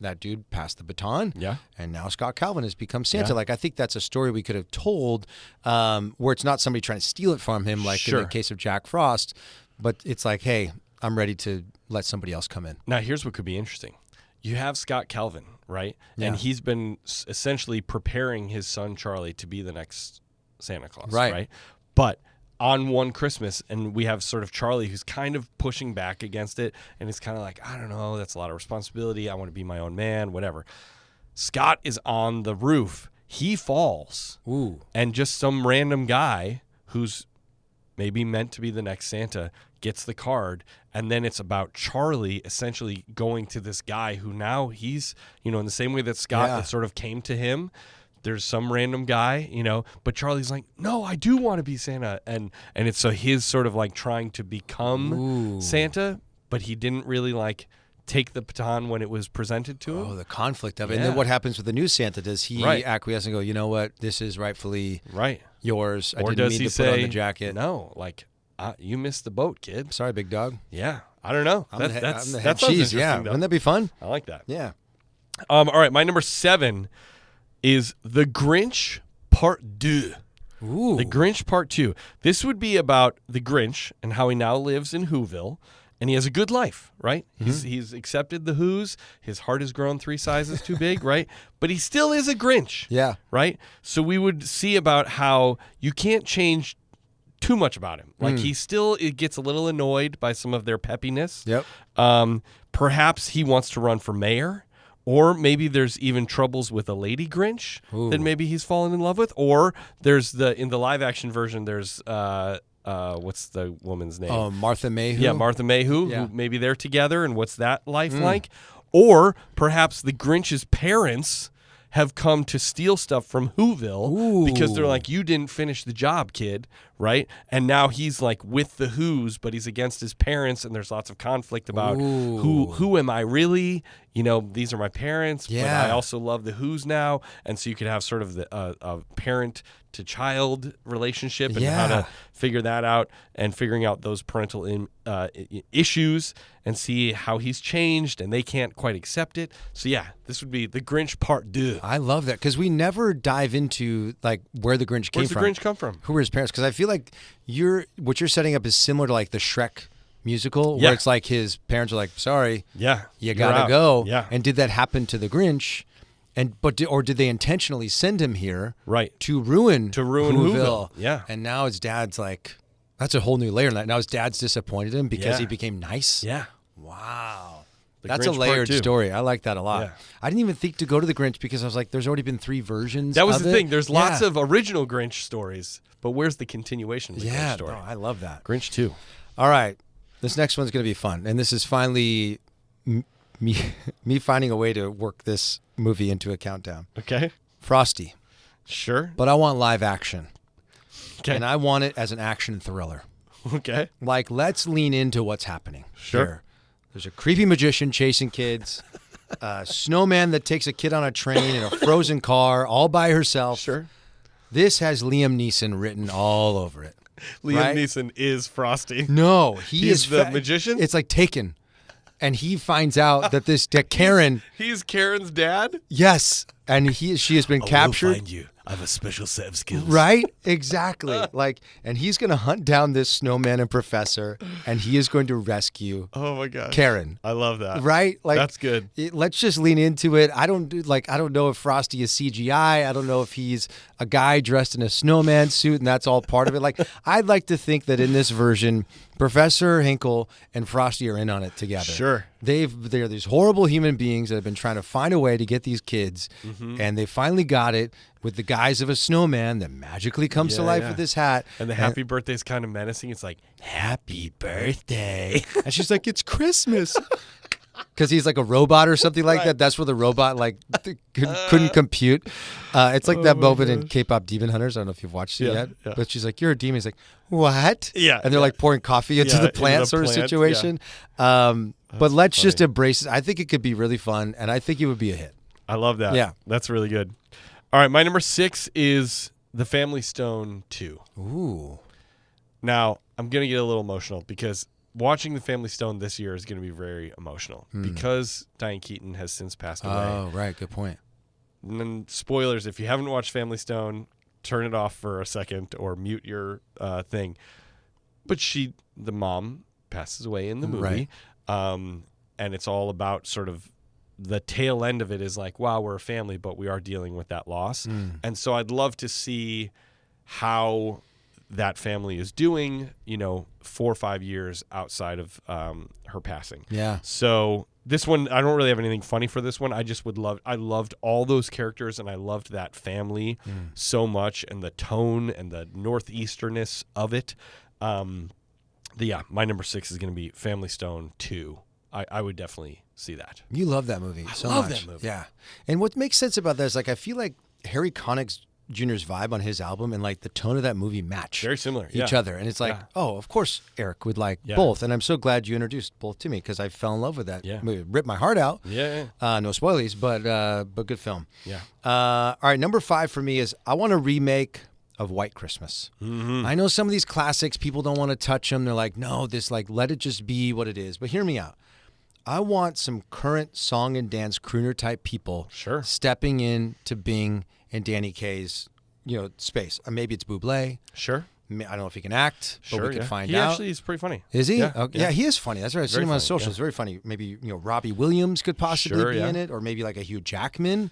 B: that dude passed the baton.
A: Yeah.
B: And now Scott Calvin has become Santa. Like, I think that's a story we could have told where it's not somebody trying to steal it from him, like in the case of Jack Frost, but it's like, hey, I'm ready to let somebody else come in.
A: Now, here's what could be interesting. You have Scott Calvin, right? Yeah. And he's been essentially preparing his son, Charlie, to be the next Santa Claus, right? But on one Christmas, and we have sort of Charlie who's kind of pushing back against it, and it's kind of like, I don't know, that's a lot of responsibility. I want to be my own man, whatever. Scott is on the roof. He falls.
B: Ooh.
A: And just some random guy who's maybe meant to be the next Santa gets the card, and then it's about Charlie essentially going to this guy who now he's, in the same way that Scott sort of came to him. There's some random guy, but Charlie's like, no, I do want to be Santa. And it's so his sort of like trying to become Santa, but he didn't really like take the baton when it was presented to him.
B: Oh, the conflict of it. And then what happens with the new Santa? Does he acquiesce and go, you know what, this is rightfully yours. I didn't mean to put on the jacket.
A: No, like, you missed the boat, kid.
B: Sorry, big dog.
A: Yeah, I don't know.
B: I'm the head
A: sounds
B: cheese.
A: interesting,
B: Yeah,
A: though.
B: wouldn't that be fun?
A: I like that.
B: Yeah.
A: All right, my number 7 is The Grinch Part 2.
B: Ooh.
A: The Grinch Part 2. This would be about the Grinch and how he now lives in Whoville, and he has a good life, right? Mm-hmm. He's accepted the Who's. His heart has grown 3 sizes too big, right? But he still is a Grinch.
B: Yeah.
A: Right? So we would see about how you can't change too much about him. Like he still gets a little annoyed by some of their peppiness.
B: Yep.
A: Perhaps he wants to run for mayor, or maybe there's even troubles with a lady Grinch that maybe he's fallen in love with, or there's in the live action version there's what's the woman's name?
B: Oh, Martha Mayhew.
A: Yeah, Martha Mayhew. Who maybe they're together, and what's that life like? Or perhaps the Grinch's parents have come to steal stuff from Whoville because they're like, you didn't finish the job, kid, right? And now he's like with the Who's, but he's against his parents, and there's lots of conflict about who am I really? You know, these are my parents, but I also love the Who's now. And so you could have sort of a parent to child relationship and how to figure that out, and figuring out those parental issues and see how he's changed and they can't quite accept it. So yeah, this would be the Grinch part 2.
B: I love that because we never dive into like where the Grinch came from.
A: Where's the Grinch come from?
B: Who were his parents? Because I feel like what you're setting up is similar to like the Shrek musical, where it's like his parents are like, sorry, you gotta go.
A: Yeah.
B: And did that happen to the Grinch? Or did they intentionally send him here to ruin Whoville?
A: Yeah.
B: And now his dad's like, that's a whole new layer. Now his dad's disappointed him because he became nice.
A: Yeah.
B: Wow.
A: The
B: That's
A: Grinch
B: a layered
A: part 2.
B: story. I like that a lot.
A: Yeah.
B: I didn't even think to go to the Grinch because I was like, there's already been 3 versions.
A: That was
B: of
A: the
B: it.
A: thing. There's lots of original Grinch stories, but where's the continuation of the Grinch story?
B: No, I love that.
A: Grinch 2.
B: All right. This next one's going to be fun. And this is finally me finding a way to work this movie into a countdown.
A: Okay.
B: Frosty.
A: Sure.
B: But I want live action.
A: Okay.
B: And I want it as an action thriller.
A: Okay.
B: Like, let's lean into what's happening.
A: Sure.
B: Here. There's a creepy magician chasing kids, a snowman that takes a kid on a train in a frozen car all by herself.
A: Sure.
B: This has Liam Neeson written all over it.
A: Liam Neeson is Frosty.
B: No,
A: he's the magician?
B: It's like Taken. And he finds out that Karen.
A: He's Karen's dad?
B: Yes. And she has been captured.
A: I will find you. I have a special set of skills.
B: Right? Exactly. And he's going to hunt down this snowman and professor, and he is going to rescue
A: my gosh.
B: Karen.
A: I love that.
B: Right? Like,
A: that's good.
B: Let's just lean into it. I don't know if Frosty is CGI. I don't know if he's a guy dressed in a snowman suit and that's all part of it. Like, I'd like to think that in this version, Professor Hinkle and Frosty are in on it together.
A: Sure.
B: They're these horrible human beings that have been trying to find a way to get these kids, and they finally got it with the guise of a snowman that magically comes to life with this hat.
A: And the happy birthday is kind of menacing. It's like, happy birthday.
B: And she's like, it's Christmas. Because he's like a robot or something like that. That's where the robot couldn't compute. It's like that moment in K-pop Demon Hunters. I don't know if you've watched it yet.
A: Yeah.
B: But she's like, you're a demon. He's like, what?
A: Yeah.
B: And they're like pouring coffee into the plant sort of situation. But let's just embrace it. I think it could be really fun, and I think it would be a hit.
A: I love that.
B: Yeah.
A: That's really good. All right, my number 6 is The Family Stone 2.
B: Ooh.
A: Now, I'm going to get a little emotional because watching The Family Stone this year is going to be very emotional because Diane Keaton has since passed away.
B: Oh, right. Good point.
A: And then, spoilers, if you haven't watched Family Stone, turn it off for a second or mute your thing. But the mom passes away in the movie.
B: Right.
A: And it's all about sort of the tail end of it is like, wow, we're a family, but we are dealing with that loss. And so I'd love to see how that family is doing, 4 or 5 years outside of her passing.
B: Yeah.
A: So this one, I don't really have anything funny for this one. I loved all those characters, and I loved that family so much, and the tone and the northeasterness of it. My number 6 is going to be Family Stone 2. I would definitely see that.
B: You love that movie so much.
A: I love that movie.
B: Yeah. And what makes sense about that is I feel like Harry Connick Jr.'s vibe on his album and the tone of that movie match
A: very similar
B: each other. And it's oh, of course Eric would like both. And I'm so glad you introduced both to me because I fell in love with that movie. It ripped my heart out.
A: Yeah.
B: No spoilies, but good film.
A: Yeah.
B: All right, number 5 for me is I want a remake of White Christmas. I know some of these classics, people don't want to touch them. They're like, no, let it just be what it is. But hear me out. I want some current song and dance crooner type people stepping in to Bing and Danny Kaye's, space. Maybe it's Bublé.
A: Sure.
B: I don't know if he can act, but
A: Sure,
B: we could find
A: he
B: out.
A: actually is pretty funny.
B: Is he?
A: Yeah,
B: Okay. Yeah, he is funny. That's right. I've seen him on
A: funny,
B: socials. Very funny. Maybe Robbie Williams could possibly be in it, or maybe like a Hugh Jackman,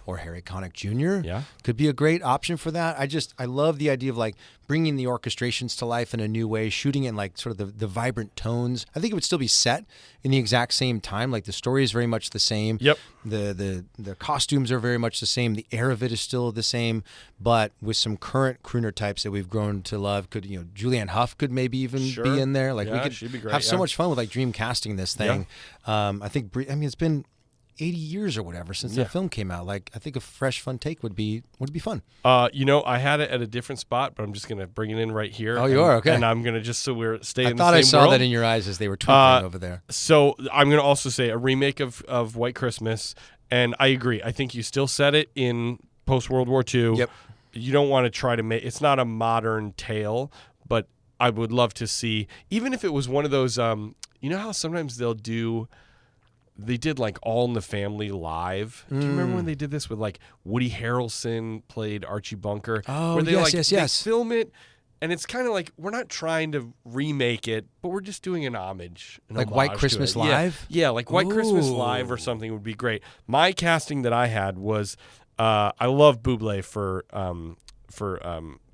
B: or Harry Connick Jr. Could be a great option for that. I love the idea of like bringing the orchestrations to life in a new way, shooting it in like sort of the vibrant tones. I think it would still be set in the exact same time. Like the story is very much the same.
A: Yep.
B: The costumes are very much the same. The air of it is still the same, but with some current crooner types that we've grown to love. Could Julianne Hough could maybe even be in there. Like we could
A: she'd be great,
B: have so much fun with like dream casting this thing. I think it's been 80 years or whatever since the film came out. Like I think a fresh, fun take would be fun.
A: I had it at a different spot, but I'm just gonna bring it in right here.
B: Oh, you are? Okay.
A: And I'm gonna just so we're staying.
B: I
A: in
B: thought
A: the
B: I
A: same
B: saw
A: world.
B: that in your eyes as they were twinkling over there.
A: So I'm gonna also say a remake of White Christmas, and I agree. I think you still set it in post World War II.
B: Yep.
A: You don't want to try to make it's not a modern tale, but I would love to see, even if it was one of those. You know how sometimes they did like All in the Family live. Do you remember when they did this with like Woody Harrelson played Archie Bunker?
B: Oh,
A: where they
B: yes.
A: They film it, and it's kind of like we're not trying to remake it, but we're just doing an homage.
B: Like White Christmas Live?
A: Yeah, like White Christmas Live or something would be great. My casting that I had was, I love Bublé for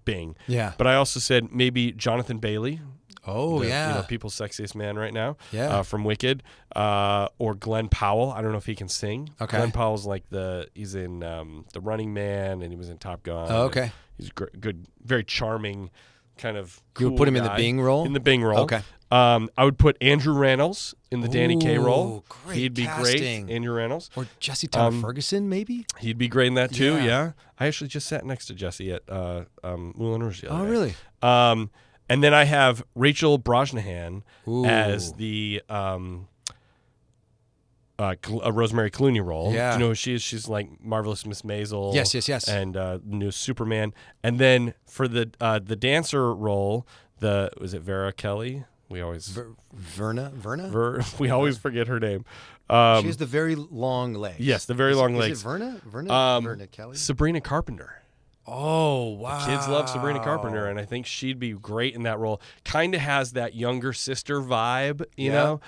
A: Bing.
B: Yeah.
A: But I also said maybe Jonathan Bailey.
B: Oh, yeah.
A: People's sexiest man right now.
B: Yeah.
A: From Wicked. Or Glenn Powell. I don't know if he can sing.
B: Okay.
A: Glenn Powell's like he's in The Running Man, and he was in Top Gun.
B: Oh, okay.
A: He's good, very charming, kind of cool
B: You would put him in
A: guy.
B: the Bing role?
A: In the Bing role.
B: Okay.
A: I would put Andrew Rannells in the Danny Kaye role.
B: Great
A: He'd be
B: casting.
A: great. Andrew Rannells.
B: Or Jesse Tyler Ferguson, maybe?
A: He'd be great in that too,
B: Yeah.
A: I actually just sat next to Jesse at Moulin Rouge the other day.
B: Really?
A: And then I have Rachel Brosnahan
B: Ooh.
A: as the Rosemary Clooney role.
B: Yeah.
A: Do you know who she is? She's like Marvelous Miss Maisel.
B: Yes.
A: And new Superman. And then for the dancer role, was it Vera Kelly? We always
B: Verna?
A: we always forget her name.
B: She has the very long legs.
A: Yes, the very long legs.
B: Is it Verna? Verna Kelly?
A: Sabrina Carpenter.
B: Oh, wow.
A: Kids love Sabrina Carpenter, and I think she'd be great in that role. Kind of has that younger sister vibe, you know,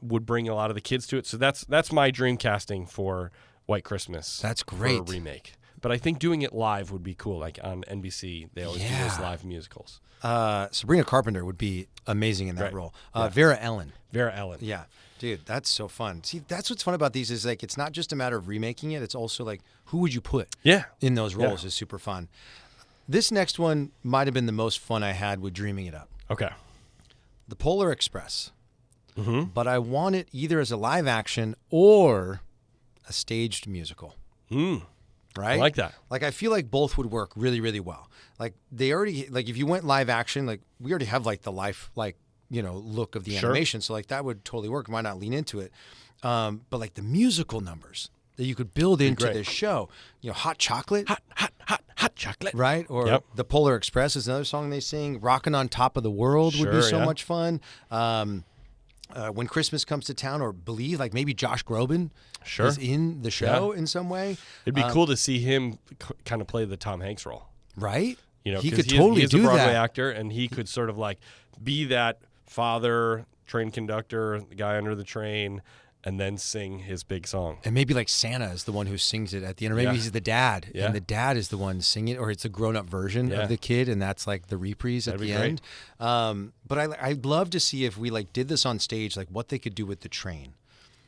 A: would bring a lot of the kids to it. So that's my dream casting for White Christmas.
B: That's great.
A: For a remake. But I think doing it live would be cool. Like on NBC, they always do those live musicals.
B: Sabrina Carpenter would be amazing in that
A: Right.
B: role. Vera Ellen.
A: Yeah.
B: Dude, that's so fun. See, that's what's fun about these is like it's not just a matter of remaking it. It's also like who would you put in those roles is super fun. This next one might have been the most fun I had with dreaming it up.
A: Okay.
B: The Polar Express.
A: Mm-hmm.
B: But I want it either as a live action or a staged musical. Right?
A: I like that.
B: Like I feel like both would work really, really well. Like they already like if you went live action, like we already have like the life look of the animation. So like that would totally work. Why not lean into it? But like the musical numbers that you could build into this show, Hot Chocolate.
A: Hot chocolate.
B: Right? Or The Polar Express is another song they sing. Rockin' on Top of the World would be so much fun. When Christmas Comes to Town, or Believe, like maybe Josh Groban is in the show in some way.
A: It'd be cool to see him kind of play the Tom Hanks role.
B: Right?
A: He
B: could totally
A: he's
B: do
A: a Broadway
B: that.
A: actor, and he could sort of like be that father, train conductor, the guy under the train, and then sing his big song.
B: And maybe like Santa is the one who sings it at the end, or maybe he's the dad, and the dad is the one singing it, or it's a grown-up version of the kid, and that's like the reprise at the end. But I'd love to see if we like did this on stage, like what they could do with the train.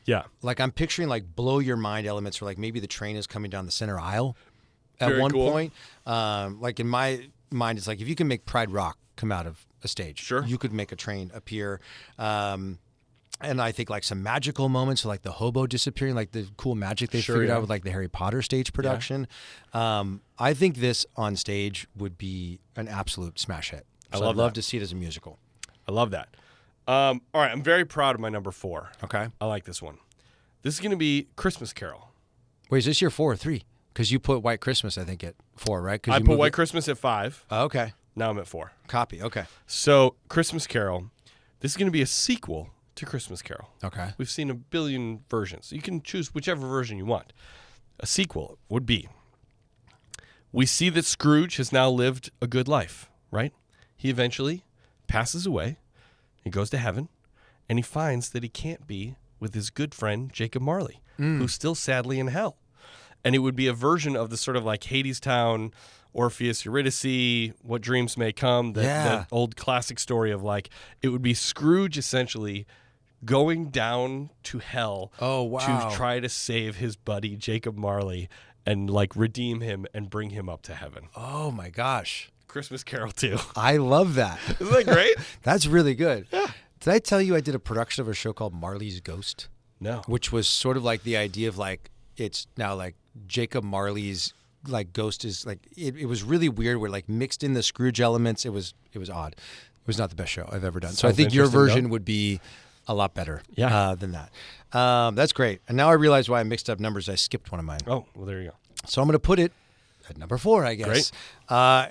A: Yeah.
B: Like I'm picturing like blow your mind elements where like maybe the train is coming down the center aisle at
A: Very
B: one
A: cool.
B: point. Like in my mind, it's like if you can make Pride Rock come out of a stage, you could make a train appear. And I think like some magical moments, like the hobo disappearing, like the cool magic they figured out with like the Harry Potter stage production. I think this on stage would be an absolute smash hit. So I'd love to see it as a musical.
A: I love that. All right, I'm very proud of my number 4.
B: Okay.
A: I like this one. This is going to be Christmas Carol.
B: Wait, is this your 4 or 3? Because you put White Christmas, I think, at 4, right?
A: I put White Christmas at 5.
B: Oh, okay.
A: Now I'm at 4.
B: Copy. Okay.
A: So Christmas Carol, this is going to be a sequel to Christmas Carol.
B: Okay.
A: We've seen a billion versions. You can choose whichever version you want. A sequel would be, we see that Scrooge has now lived a good life, right? he eventually passes away. He goes to heaven, and he finds that he can't be with his good friend Jacob Marley, who's still sadly in hell. And it would be a version of the sort of like Hadestown, Orpheus, Eurydice, What Dreams May Come, that old classic story of like, it would be Scrooge essentially going down to hell to try to save his buddy Jacob Marley and like redeem him and bring him up to heaven.
B: Oh my gosh.
A: Christmas Carol 2.
B: I love that.
A: Isn't that great?
B: That's really good.
A: Yeah.
B: Did I tell you I did a production of a show called Marley's Ghost?
A: No.
B: Which was sort of like the idea of like, it's now like Jacob Marley's like ghost is like, it was really weird where like mixed in the Scrooge elements. It was odd. It was not the best show I've ever done. So I think your version would be a lot better than that. That's great. And now I realize why I mixed up numbers. I skipped one of mine.
A: Oh, well, there you go.
B: So I'm going to put it at number 4, I guess.
A: Great.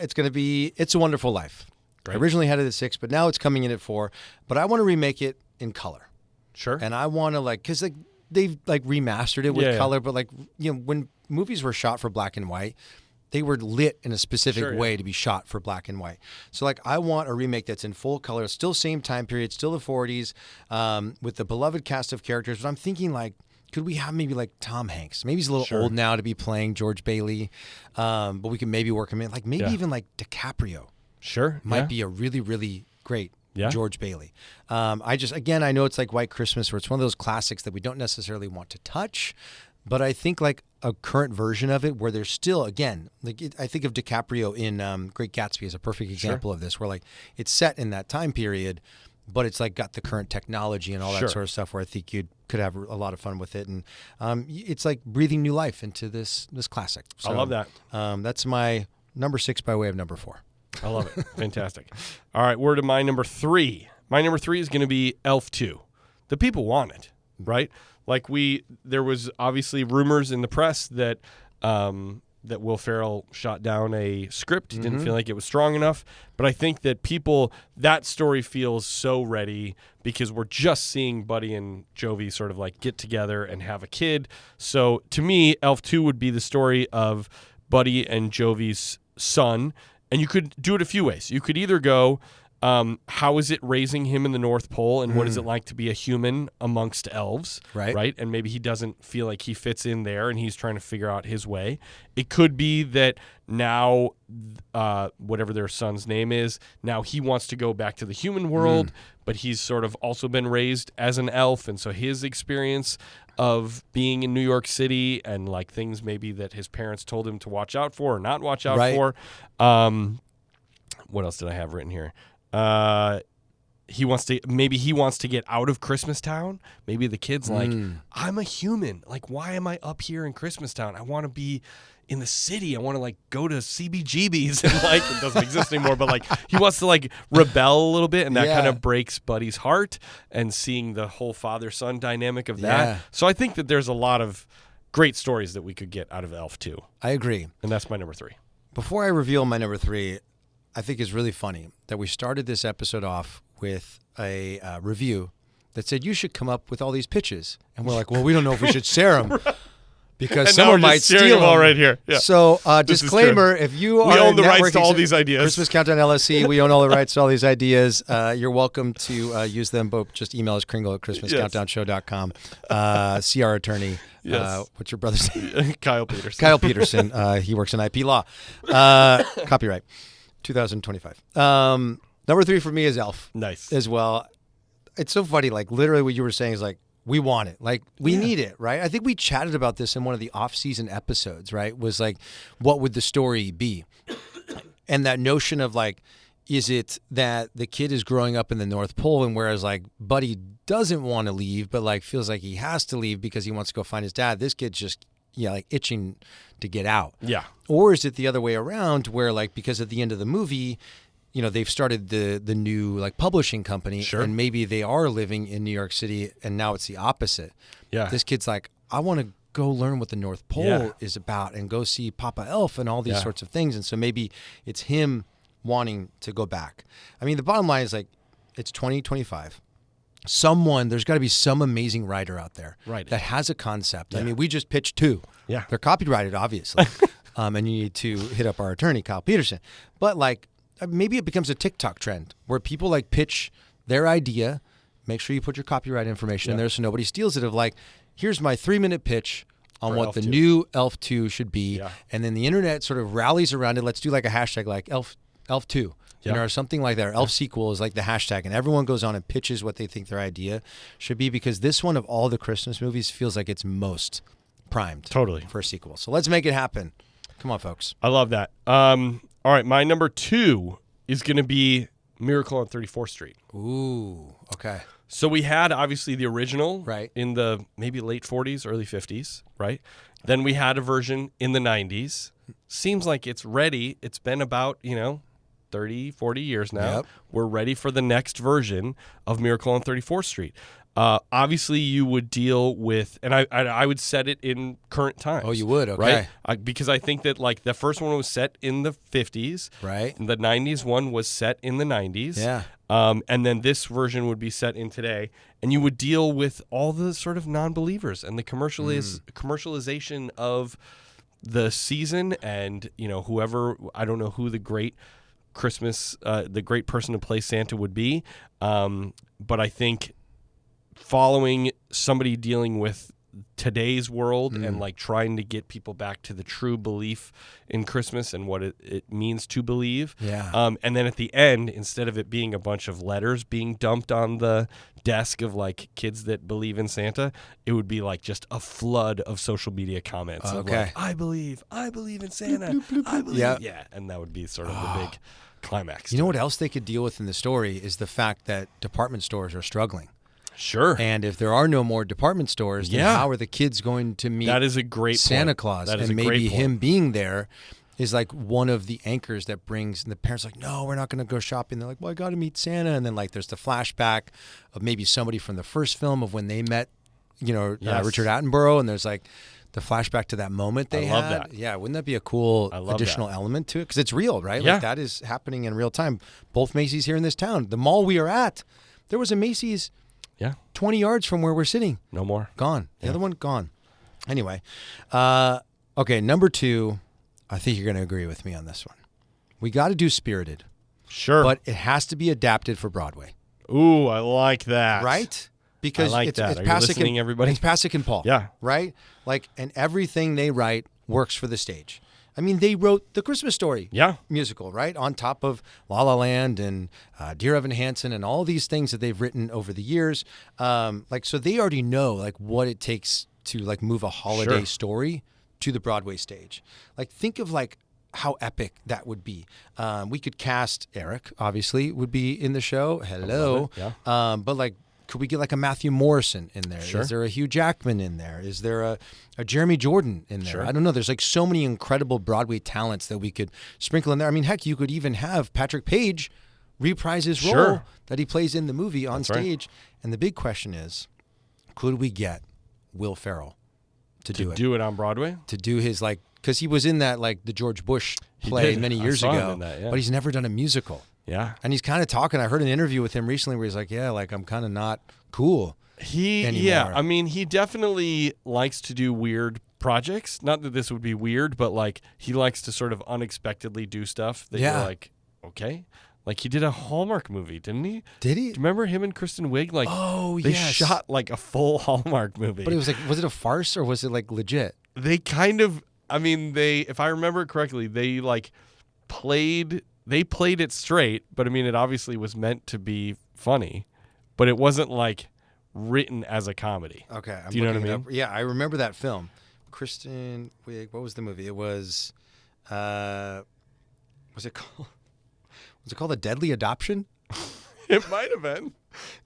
B: It's going to be It's a Wonderful Life.
A: Great.
B: I originally had it at 6, but now it's coming in at 4. But I want to remake it in color.
A: Sure.
B: And I want to like, because like they've like remastered it with color, but like, you know, when movies were shot for black and white, they were lit in a specific way to be shot for black and white. So like I want a remake that's in full color, still same time period, still the 40s, with the beloved cast of characters. But I'm thinking like, could we have maybe like Tom Hanks? Maybe he's a little old now to be playing George Bailey, but we can maybe work him in. Like maybe even like DiCaprio.
A: Sure.
B: Might be a really, really great George Bailey. I know it's like White Christmas where it's one of those classics that we don't necessarily want to touch, but I think like a current version of it where there's still, again, like I think of DiCaprio in Great Gatsby as a perfect example of this, where like it's set in that time period, but it's like got the current technology and all that sort of stuff where I think you could have a lot of fun with it. And it's like breathing new life into this classic. So,
A: I love that.
B: That's my number 6 by way of number 4.
A: I love it. Fantastic. All right, we're to my number 3. My number 3 is going to be Elf 2. The people want it, right? Like there was obviously rumors in the press that that Will Ferrell shot down a script. He didn't feel like it was strong enough. But I think that that story feels so ready because we're just seeing Buddy and Jovi sort of like get together and have a kid. So to me, Elf 2 would be the story of Buddy and Jovi's son. And you could do it a few ways. You could either go, how is it raising him in the North Pole, and what is it like to be a human amongst elves? Right. And maybe he doesn't feel like he fits in there, and he's trying to figure out his way. It could be that now, whatever their son's name is, now he wants to go back to the human world, but he's sort of also been raised as an elf, and so his experience of being in New York City and like things maybe that his parents told him to watch out for or not watch out for. What else did I have written here? He wants to get out of Christmastown. Maybe the kid's like, I'm a human. Like, why am I up here in Christmastown? I want to be in the city. I want to like go to CBGB's and like it doesn't exist anymore, but like he wants to like rebel a little bit, and that kind of breaks Buddy's heart, and seeing the whole father-son dynamic of that. Yeah. So I think that there's a lot of great stories that we could get out of Elf 2.
B: I agree.
A: And that's my number 3.
B: Before I reveal my number 3, I think it's really funny that we started this episode off with a review that said you should come up with all these pitches, and we're like, well, we don't know if we should share them. Because
A: and
B: someone might steal them
A: all right here. Yeah.
B: So, disclaimer, if you are...
A: We own the rights to all these ideas.
B: Christmas Countdown LSC, we own all the rights to all these ideas. You're welcome to use them, but just email us, kringle@christmascountdownshow.com. See our attorney.
A: Yes.
B: What's your brother's name?
A: Kyle Petersen.
B: Kyle Petersen. He works in IP law. Copyright 2025. Number 3 for me is Elf.
A: Nice.
B: As well. It's so funny. Like, literally what you were saying is like, we want it. Like, we need it, right? I think we chatted about this in one of the off-season episodes, right? Was like, what would the story be? And that notion of like, is it that the kid is growing up in the North Pole, and whereas like Buddy doesn't want to leave, but like feels like he has to leave because he wants to go find his dad, this kid's just like itching to get out.
A: Yeah.
B: Or is it the other way around where like, because at the end of the movie, you know, they've started the new like publishing company, and maybe they are living in New York City, and now it's the opposite.
A: Yeah.
B: This kid's like, I want to go learn what the North Pole is about and go see Papa Elf and all these sorts of things. And so maybe it's him wanting to go back. I mean, the bottom line is like, it's 2025. There's got to be some amazing writer out there that has a concept. Yeah. I mean, we just pitched 2. Yeah. They're copyrighted, obviously. And you need to hit up our attorney, Kyle Petersen. But like, maybe it becomes a TikTok trend where people like pitch their idea. Make sure you put your copyright information in there so nobody steals it. Of like, here's my 3-minute pitch on
A: For
B: what
A: Elf
B: the
A: 2.
B: new Elf 2 should be.
A: Yeah.
B: And then the internet sort of rallies around it. Let's do like a hashtag like Elf 2. Or something like that. Or Elf sequel is like the hashtag. And everyone goes on and pitches what they think their idea should be, because this one of all the Christmas movies feels like it's most primed for a sequel. So let's make it happen. Come on, folks.
A: I love that. All right, my number 2 is going to be Miracle on 34th Street.
B: Ooh, okay.
A: So we had obviously the original
B: right.
A: in the maybe late 40s, early 50s, right? Then we had a version in the 90s. Seems like it's ready. It's been about, 30, 40 years now.
B: Yep.
A: We're ready for the next version of Miracle on 34th Street. Obviously, you would deal with, and I would set it in current times.
B: Oh, you would? Okay.
A: Right? Because I think that like the first one was set in the 50s.
B: Right.
A: And the 90s one was set in the 90s.
B: Yeah.
A: And then this version would be set in today. And you would deal with all the sort of non-believers and the commercialization of the season and, whoever, I don't know who the great Christmas, the great person to play Santa would be. But I think following somebody dealing with today's world and like trying to get people back to the true belief in Christmas and what it means to believe.
B: Yeah.
A: And then at the end, instead of it being a bunch of letters being dumped on the desk of like kids that believe in Santa, it would be like just a flood of social media comments of like, I believe in Santa.
B: Bloop, bloop, bloop, bloop.
A: I believe.
B: Yeah.
A: Yeah. And that would be sort of the big climax.
B: You know what else they could deal with in the story is the fact that department stores are struggling.
A: Sure.
B: And if there are no more department stores, then how are the kids going to meet
A: that is a great
B: Santa
A: point.
B: Claus?
A: That is
B: and
A: a
B: maybe
A: great point.
B: him being there is like one of the anchors that brings, and the parents are like, no, we're not going to go shopping. They're like, well, I got to meet Santa. And then like there's the flashback of maybe somebody from the first film of when they met, Richard Attenborough. And there's like the flashback to that moment they had.
A: I love that.
B: Yeah, wouldn't that be a cool additional element to it? Because it's real, right?
A: Yeah.
B: Like that is happening in real time. Both Macy's here in this town. The mall we are at, there was a Macy's 20 yards from where we're sitting.
A: No more.
B: Gone. The other one, gone. Anyway. Okay, number 2, I think you're going to agree with me on this one. We got to do Spirited.
A: Sure.
B: But it has to be adapted for Broadway.
A: Ooh, I like that.
B: Right? Because
A: I like
B: it's
A: that. Are you
B: Pasek
A: listening, everybody?
B: It's Pasek and Paul.
A: Yeah.
B: Right? Like, and everything they write works for the stage. I mean, they wrote the Christmas Story musical, right? On top of La La Land and Dear Evan Hansen and all these things that they've written over the years. So they already know like what it takes to like move a holiday story to the Broadway stage. Like think of like how epic that would be. We could cast Eric, obviously, would be in the show. Hello.
A: Yeah.
B: But like, could we get like a Matthew Morrison in there?
A: Sure.
B: Is there a Hugh Jackman in there? Is there a Jeremy Jordan in there?
A: Sure.
B: I don't know. There's like so many incredible Broadway talents that we could sprinkle in there. I mean, heck, you could even have Patrick Page reprise his role that he plays in the movie on stage. Right. And the big question is, could we get Will Ferrell to do it
A: on Broadway?
B: To do his like, because he was in that like the George Bush play many years ago, but he's never done a musical.
A: Yeah.
B: And he's kind of talking. I heard an interview with him recently where he's like, yeah, like I'm kind of not cool anymore.
A: Yeah. I mean, he definitely likes to do weird projects. Not that this would be weird, but like he likes to sort of unexpectedly do stuff that you're like, okay. Like he did a Hallmark movie, didn't he?
B: Did he?
A: Do you remember him and Kristen Wiig? Like, they
B: yes.
A: shot like a full Hallmark movie.
B: But it was like, was it a farce or was it like legit?
A: They kind of, I mean, if I remember it correctly, they like played it straight, but I mean, it obviously was meant to be funny, but it wasn't like written as a comedy.
B: Okay.
A: Do you know what I mean?
B: Yeah, I remember that film. Kristen Wiig, what was the movie? It was, was it called A Deadly Adoption?
A: It might have been.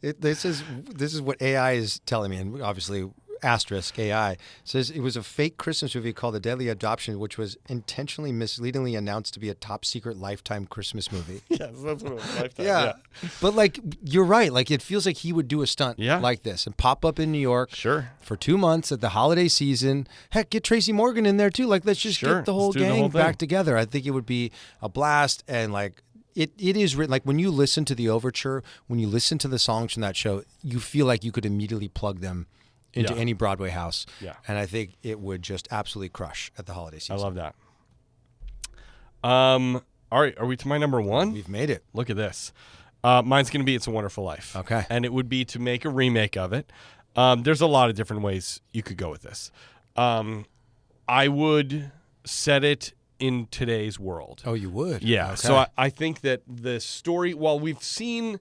B: This is what AI is telling me, and obviously asterisk AI says it was a fake Christmas movie called A Deadly Adoption, which was intentionally misleadingly announced to be a top secret Lifetime Christmas movie.
A: Yes, that's what it was. Lifetime.
B: Yeah. But like you're right, like it feels like he would do a stunt like this and pop up in New York for 2 months at the holiday season. Heck, get Tracy Morgan in there too. Like let's just get the whole gang back together. I think it would be a blast. And like it is written, like when you listen to the overture, when you listen to the songs from that show, you feel like you could immediately plug them into any Broadway house. Yeah. And I think it would just absolutely crush at the holiday season.
A: I love that. All right, are we to my number one?
B: We've made it.
A: Look at this. Mine's going to be It's a Wonderful Life.
B: Okay.
A: And it would be to make a remake of it. There's a lot of different ways you could go with this. I would set it in today's world.
B: Oh, you would?
A: Yeah.
B: Okay.
A: So I think that the story, while we've seen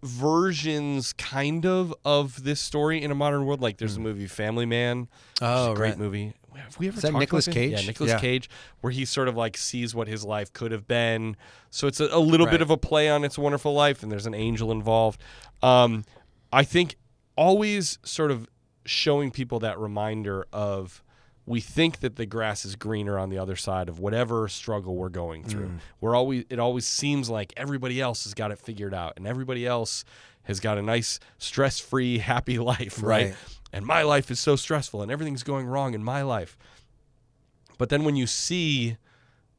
A: versions kind of this story in a modern world. Like there's a movie Family Man.
B: Oh,
A: which is a great
B: right.
A: movie. Have we ever
B: Is that
A: talked
B: Nicolas
A: about it?
B: Cage?
A: Yeah, Nicolas Cage, where he sort of like sees what his life could have been. So it's a little bit
B: Right.
A: of a play on It's a Wonderful Life, and there's an angel involved. I think always sort of showing people that reminder of we think that the grass is greener on the other side of whatever struggle we're going through. It always seems like everybody else has got it figured out, and everybody else has got a nice, stress-free, happy life, right? And my life is so stressful, and everything's going wrong in my life. But then when you see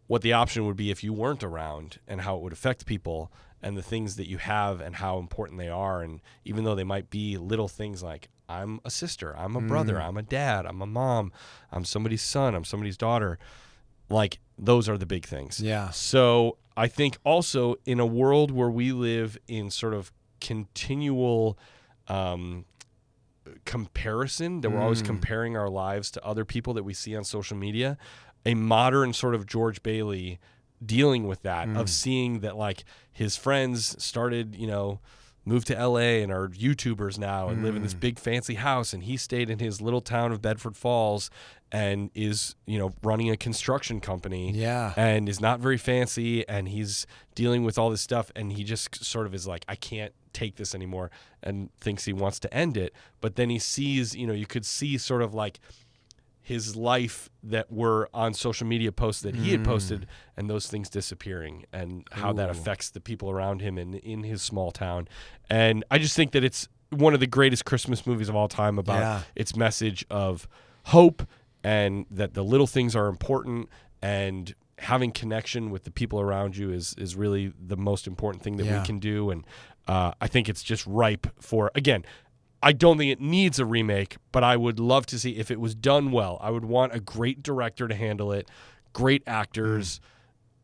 A: what the option would be if you weren't around and how it would affect people and the things that you have and how important they are, and even though they might be little things like, I'm a sister, I'm a brother, I'm a dad, I'm a mom, I'm somebody's son, I'm somebody's daughter, like those are the big things.
B: Yeah.
A: So I think also in a world where we live in sort of continual comparison, that we're always comparing our lives to other people that we see on social media, a modern sort of George Bailey dealing with that, of seeing that like his friends started, moved to LA and are YouTubers now and live in this big fancy house, and he stayed in his little town of Bedford Falls and is, running a construction company.
B: Yeah.
A: And is not very fancy, and he's dealing with all this stuff, and he just sort of is like, I can't take this anymore, and thinks he wants to end it. But then he sees, you could see sort of like his life that were on social media posts that he had posted, and those things disappearing, and how that affects the people around him in his small town. And I just think that it's one of the greatest Christmas movies of all time about its message of hope, and that the little things are important, and having connection with the people around you is really the most important thing that we can do. And I think it's just ripe for, again, I don't think it needs a remake, but I would love to see if it was done well. I would want a great director to handle it, great actors,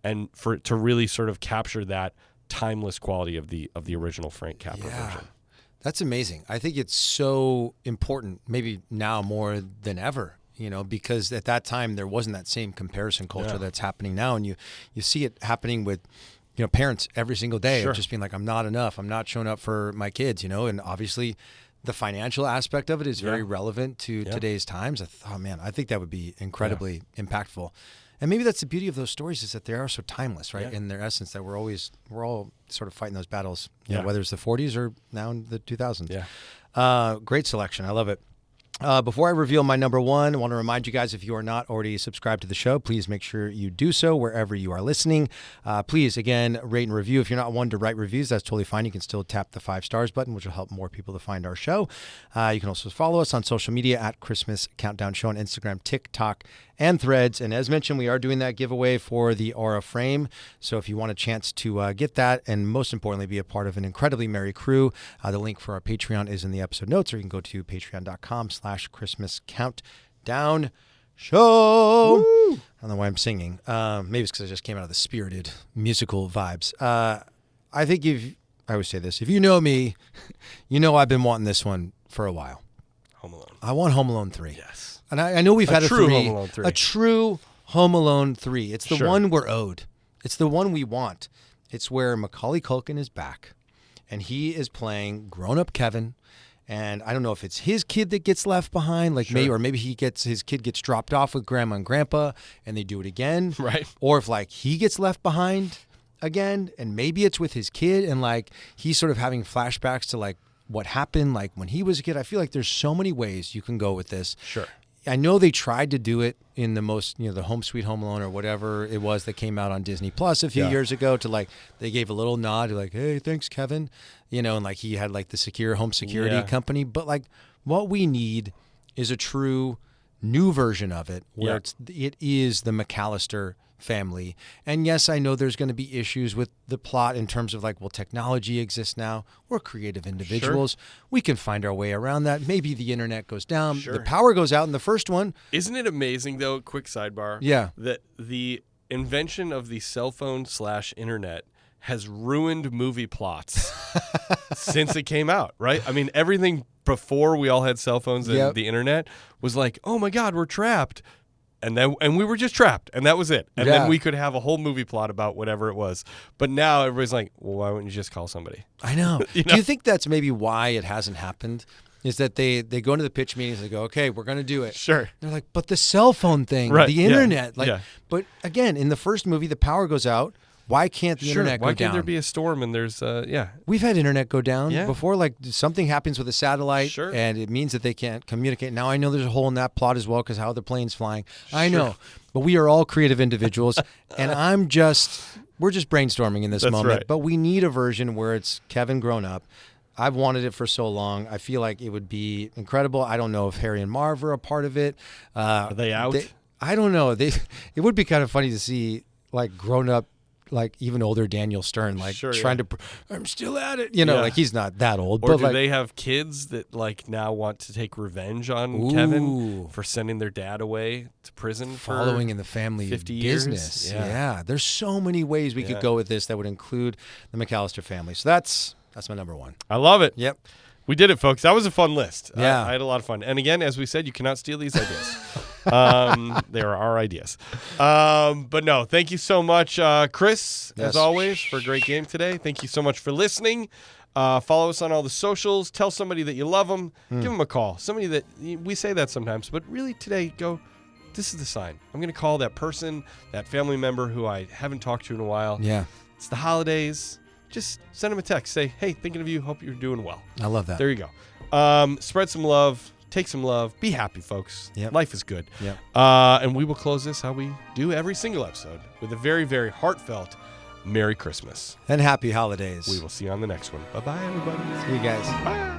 A: and for it to really sort of capture that timeless quality of the original Frank Capra version.
B: That's amazing. I think it's so important, maybe now more than ever, because at that time there wasn't that same comparison culture that's happening now, and you see it happening with parents every single day of just being like, I'm not enough, I'm not showing up for my kids, and obviously the financial aspect of it is very relevant to today's times. I thought, man, I think that would be incredibly impactful. And maybe that's the beauty of those stories, is that they are so timeless, right? In their essence, that we're all sort of fighting those battles, whether it's the 40s or now in the 2000s. Great selection. I love it. Before I reveal my number one, I want to remind you guys, if you are not already subscribed to the show, please make sure you do so wherever you are listening. Please, again, rate and review. If you're not one to write reviews, that's totally fine. You can still tap the 5 stars button, which will help more people to find our show. You can also follow us on social media at Christmas Countdown Show on Instagram, TikTok, and Threads. And as mentioned, we are doing that giveaway for the Aura frame. So if you want a chance to get that, and most importantly, be a part of an incredibly merry crew, the link for our Patreon is in the episode notes, or you can go to patreon.com/Christmas Countdown Show. Woo! I don't know why I'm singing. Maybe it's because I just came out of the spirited musical vibes. I think I always say this, if you know me, I've been wanting this one for a while.
A: Home Alone.
B: I want Home Alone 3.
A: Yes.
B: And I know we've had a
A: true
B: 3.
A: Home Alone 3.
B: A true Home Alone 3. It's the
A: Sure.
B: one we're owed. It's the one we want. It's where Macaulay Culkin is back, and he is playing grown-up Kevin. And I don't know if it's his kid that gets left behind, maybe his kid gets dropped off with grandma and grandpa, and they do it again,
A: Right.
B: Or if he gets left behind again, and maybe it's with his kid, and he's sort of having flashbacks to what happened when he was a kid. I feel like there's so many ways you can go with this.
A: Sure.
B: I know they tried to do it in the most, the Home Sweet Home Alone or whatever it was that came out on Disney Plus a few years ago, to they gave a little nod to hey, thanks, Kevin, and he had the secure home security company. But what we need is a true new version of it, where it is the McAllister family. And yes, I know there's going to be issues with the plot in terms of technology exists now. We're creative individuals. Sure. We can find our way around that. Maybe the internet goes down. Sure. The power goes out in the first one.
A: Isn't it amazing though? Quick sidebar.
B: Yeah.
A: That the invention of the cell phone / internet has ruined movie plots since it came out, right? I mean, everything before we all had cell phones and the internet was like, oh my God, we're trapped. And we were just trapped, and that was it. And then we could have a whole movie plot about whatever it was. But now everybody's like, well, why wouldn't you just call somebody?
B: I know. Do you think that's maybe why it hasn't happened? Is that they go into the pitch meetings and they go, okay, we're going to do it.
A: Sure.
B: They're like, but the cell phone thing, the internet. But again, in the first movie, the power goes out. Why can't the internet go down?
A: Why can't there be a storm and there's,
B: We've had internet go down before, like something happens with a satellite and it means that they can't communicate. Now I know there's a hole in that plot as well because how the plane's flying. I know. But we are all creative individuals and we're just brainstorming in this moment.
A: Right.
B: But we need a version where it's Kevin grown up. I've wanted it for so long. I feel like it would be incredible. I don't know if Harry and Marv are a part of it.
A: Are they out?
B: I don't know. It would be kind of funny to see like grown up, like even older Daniel Stern, like trying to, I'm still at it. Like he's not that old.
A: Or
B: but
A: do
B: like,
A: they have kids that like now want to take revenge on Kevin for sending their dad away to prison
B: following in the family
A: 50
B: business?
A: years?
B: Yeah. There's so many ways we could go with this that would include the McAllister family. So that's my number one.
A: I love it.
B: Yep.
A: We did it, folks. That was a fun list.
B: Yeah.
A: I had a lot of fun. And again, as we said, you cannot steal these ideas. They are our ideas. But no, thank you so much, Chris, as always, for a great game today. Thank you so much for listening. Follow us on all the socials. Tell somebody that you love them. Give them a call. Somebody that, we say that sometimes, but really today, go, this is the sign. I'm going to call that person, that family member who I haven't talked to in a while.
B: Yeah.
A: It's the holidays. Just send them a text. Say, hey, thinking of you. Hope you're doing well.
B: I love that.
A: There you go. Spread some love. Take some love. Be happy, folks.
B: Yep.
A: Life is good.
B: Yep.
A: And we will close this how we do every single episode with a very, very heartfelt Merry Christmas.
B: And happy holidays.
A: We will see you on the next one. Bye-bye, everybody.
B: See you guys.
A: Bye.